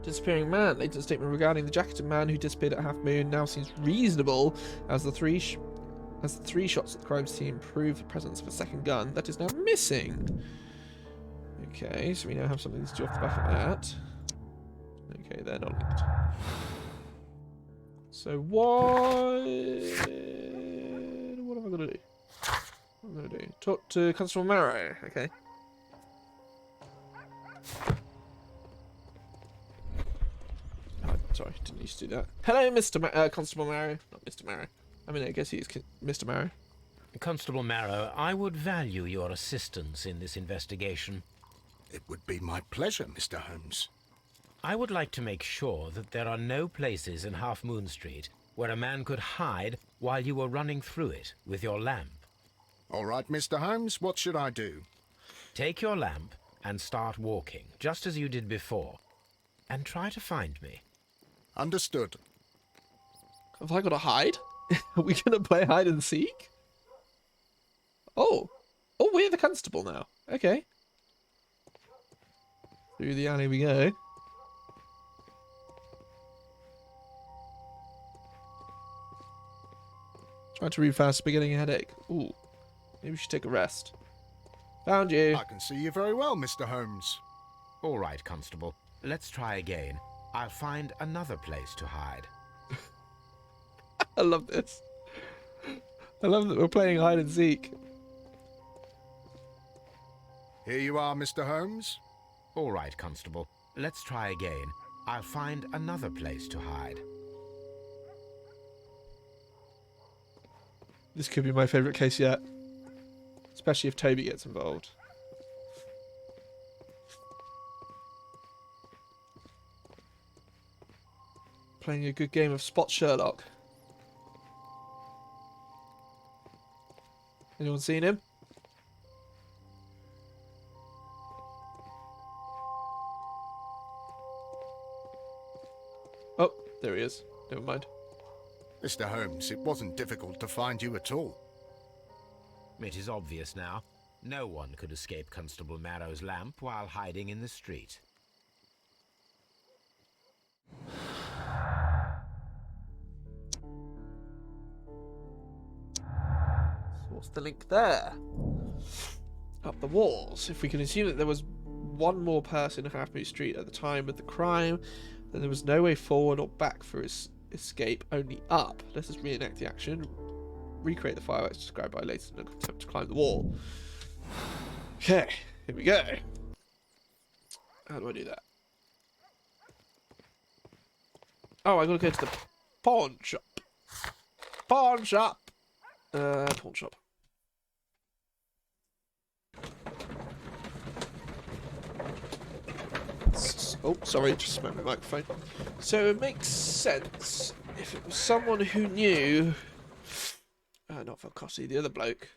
Disappearing man. Latent statement regarding the jacketed man who disappeared at Half Moon now seems reasonable as the three shots of the crime scene prove the presence of a second gun that is now missing. Okay, so we now have something to do off the back of that. Okay, they're not linked. So what am I gonna do? What am I gonna do? Talk to Constable Marrow. Okay. Oh, sorry, didn't used to do that. Hello, Mr. Constable Marrow. Not Mr. Marrow. I mean, I guess he is Mr. Marrow. Constable Marrow, I would value your assistance in this investigation. It would be my pleasure, Mr. Holmes. I would like to make sure that there are no places in Half Moon Street where a man could hide while you were running through it with your lamp. All right, Mr. Holmes, what should I do? Take your lamp and start walking, just as you did before, and try to find me. Understood. Have I got to hide? Are we going to play hide and seek? Oh. Oh, we're the constable now. Okay. Through the alley we go. Trying to read fast, beginning a headache. Ooh. Maybe we should take a rest. Found you. I can see you very well, Mr. Holmes. All right, Constable. Let's try again. I'll find another place to hide. I love this. I love that we're playing hide and seek. Here you are, Mr. Holmes. All right, Constable. Let's try again. I'll find another place to hide. This could be my favourite case yet. Especially if Toby gets involved. Playing a good game of Spot Sherlock. Anyone seen him? Oh, there he is. Never mind. Mr. Holmes, it wasn't difficult to find you at all. It is obvious now. No one could escape Constable Marrow's lamp while hiding in the street. What's the link there? Up the walls. If we can assume that there was one more person in Half Moon Street at the time of the crime, then there was no way forward or back for his escape, only up. Let us reenact the action. Recreate the fireworks described by Leighton and attempt to climb the wall. Okay, here we go. How do I do that? Oh, I gotta go to the pawn shop. Pawn shop! Pawn shop. Oh, sorry, just smacked my microphone. So it makes sense if it was someone who knew, not Velcotti, the other bloke,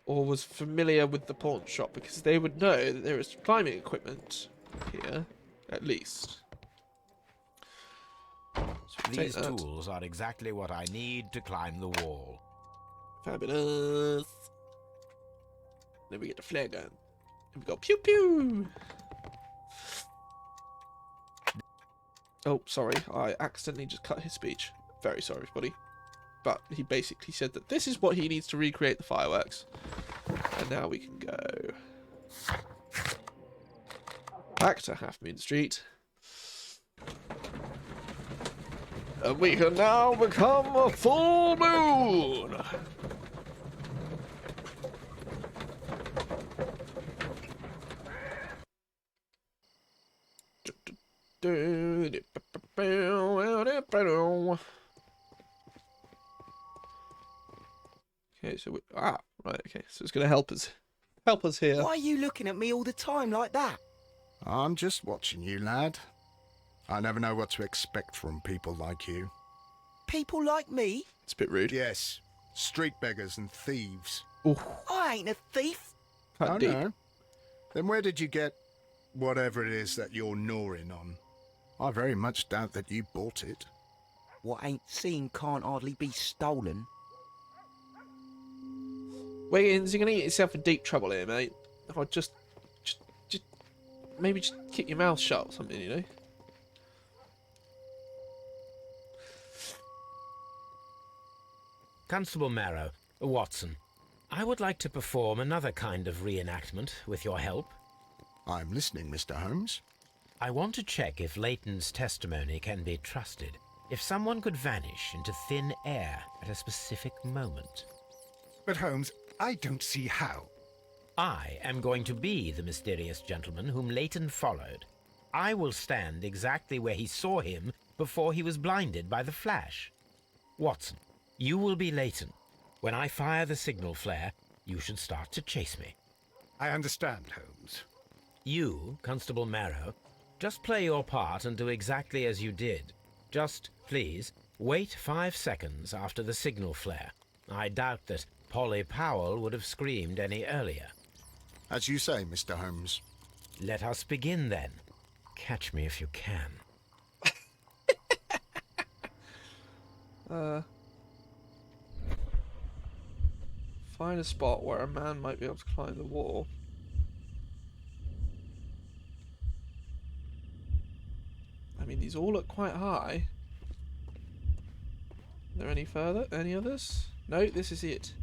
or was familiar with the pawn shop, because they would know that there is climbing equipment here, at least. So These tools are exactly what I need to climb the wall. Fabulous. Then we get the flare gun. And we go pew pew. Oh, sorry, I accidentally just cut his speech. Very sorry, everybody. But he basically said that this is what he needs to recreate the fireworks. And now we can go back to Half Moon Street. And we can now become a full moon! Okay, so right, okay, so it's gonna help us here. Why are you looking at me all the time like that? I'm just watching you, lad. I never know what to expect from people like you. People like me? It's a bit rude. Yes, street beggars and thieves. Ooh. I ain't a thief. Oh, no. Then where did you get whatever it is that you're gnawing on? I very much doubt that you bought it. What ain't seen can't hardly be stolen. Wiggins, you're gonna get yourself in deep trouble here, mate. Or just maybe just keep your mouth shut or something, you know? Constable Marrow, Watson, I would like to perform another kind of reenactment with your help. I'm listening, Mr. Holmes. I want to check if Leighton's testimony can be trusted. If someone could vanish into thin air at a specific moment. But Holmes, I don't see how. I am going to be the mysterious gentleman whom Leighton followed. I will stand exactly where he saw him before he was blinded by the flash. Watson, you will be Leighton. When I fire the signal flare, you should start to chase me. I understand, Holmes. You, Constable Marrow, just play your part and do exactly as you did. Just, please, wait 5 seconds after the signal flare. I doubt that Polly Powell would have screamed any earlier. As you say, Mr. Holmes. Let us begin, then. Catch me if you can. Find a spot where a man might be able to climb the wall. I mean, these all look quite high. Are there any further? Any others? No, this is it.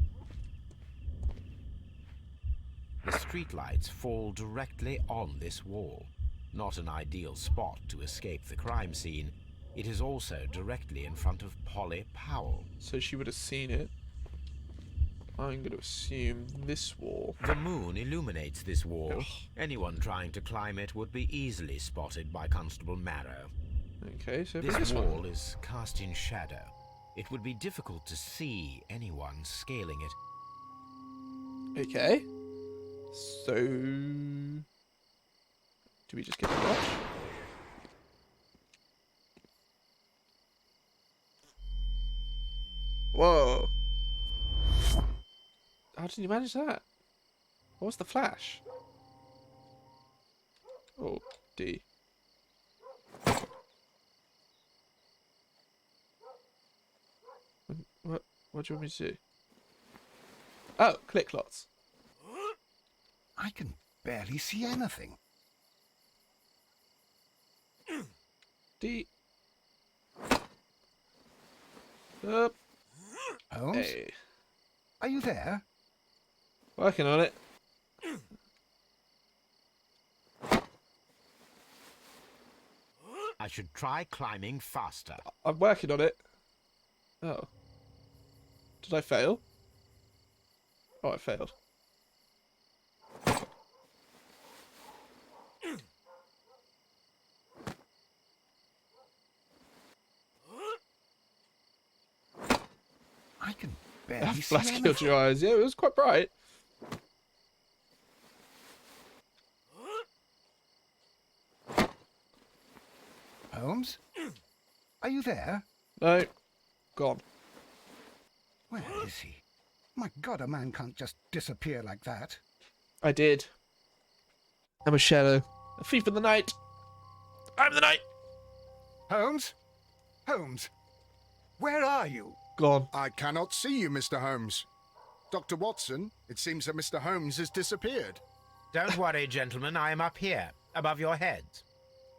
The streetlights fall directly on this wall. Not an ideal spot to escape the crime scene. It is also directly in front of Polly Powell. So she would have seen it. I'm going to assume this wall. The moon illuminates this wall. Anyone trying to climb it would be easily spotted by Constable Marrow. Okay, so this wall is cast in shadow. It would be difficult to see anyone scaling it. Okay. So, do we just get to watch? Whoa. How did you manage that? What was the flash? Oh, D. What do you want me to do? Oh, click lots. I can barely see anything. D. Up. Holmes? Hey. Are you there? Working on it. I should try climbing faster. I'm working on it. Oh. Did I fail? Oh, I failed. I can barely That see flash killed anything. your eyes. Yeah, it was quite bright. Holmes? Are you there? No. Gone. Where is he? My God, a man can't just disappear like that. I did. I'm a shadow. A thief in the night. I'm the night. Holmes? Holmes? Where are you? Gone. I cannot see you, Mr. Holmes. Dr. Watson, it seems that Mr. Holmes has disappeared. Don't worry, gentlemen. I am up here, above your heads.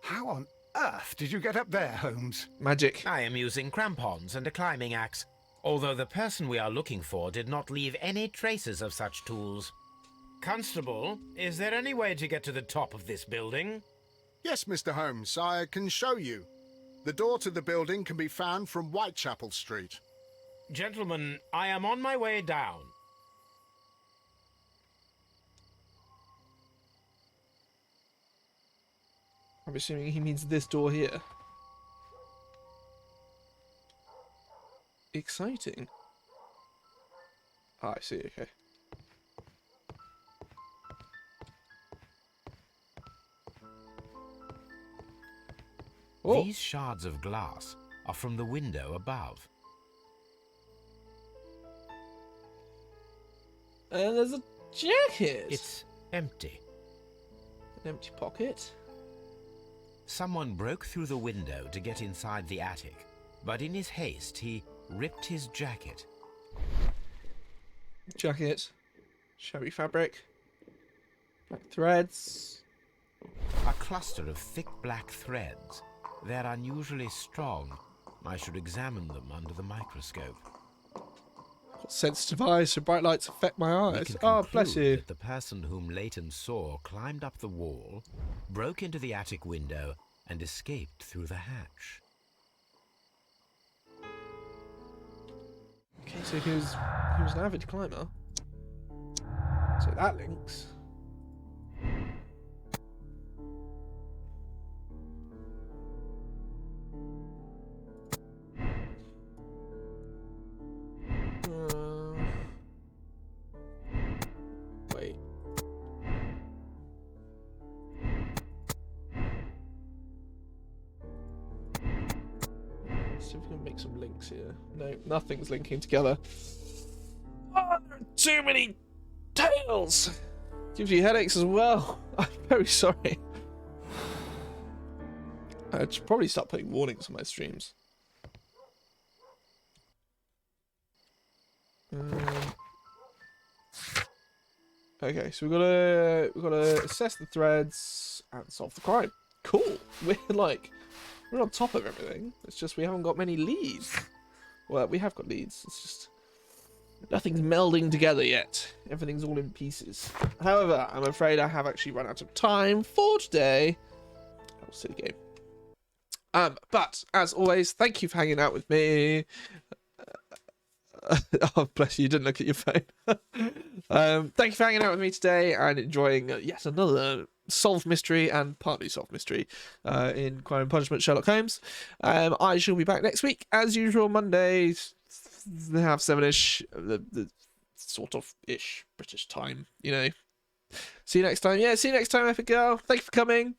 How on earth did you get up there, Holmes? Magic. I am using crampons and a climbing axe, although the person we are looking for did not leave any traces of such tools. Constable, is there any way to get to the top of this building? Yes, Mr. Holmes, I can show you. The door to the building can be found from Whitechapel Street. Gentlemen, I am on my way down. I'm assuming he means this door here. Exciting. Ah, I see, okay. Oh. These shards of glass are from the window above. And there's a jacket. It's empty. An empty pocket. Someone broke through the window to get inside the attic, but in his haste he ripped his jacket. Jacket. Shabby fabric. Black threads. A cluster of thick black threads. They're unusually strong. I should examine them under the microscope. Got sensitive eyes, so bright lights affect my We eyes. can Oh, bless conclude you. that the person whom Leighton saw climbed up the wall, broke into the attic window, and escaped through the hatch. Okay, so he was an avid climber. So that links. Wait. See if we can make some links here. No, nothing's linking together. Oh, there are too many tails! Gives you headaches as well. I'm very sorry. I should probably start putting warnings on my streams. Okay, so we've gotta assess the threads and solve the crime. Cool. We're on top of everything. It's just we haven't got many leads. Well, we have got leads. It's just nothing's melding together yet. Everything's all in pieces. However, I'm afraid I have actually run out of time for today. That was a silly game. But as always, thank you for hanging out with me. Oh, bless you, you didn't look at your phone. Thank you for hanging out with me today and enjoying yet another solved mystery and partly solved mystery in Crime and Punishment Sherlock Holmes. I shall be back next week, as usual, Monday, 7:30ish, the sort of ish British time, you know. See you next time. Yeah, see you next time, Epic Girl. Thank you for coming.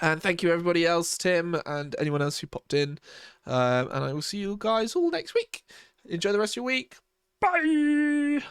And thank you everybody else, Tim, and anyone else who popped in. And I will see you guys all next week. Enjoy the rest of your week. Bye!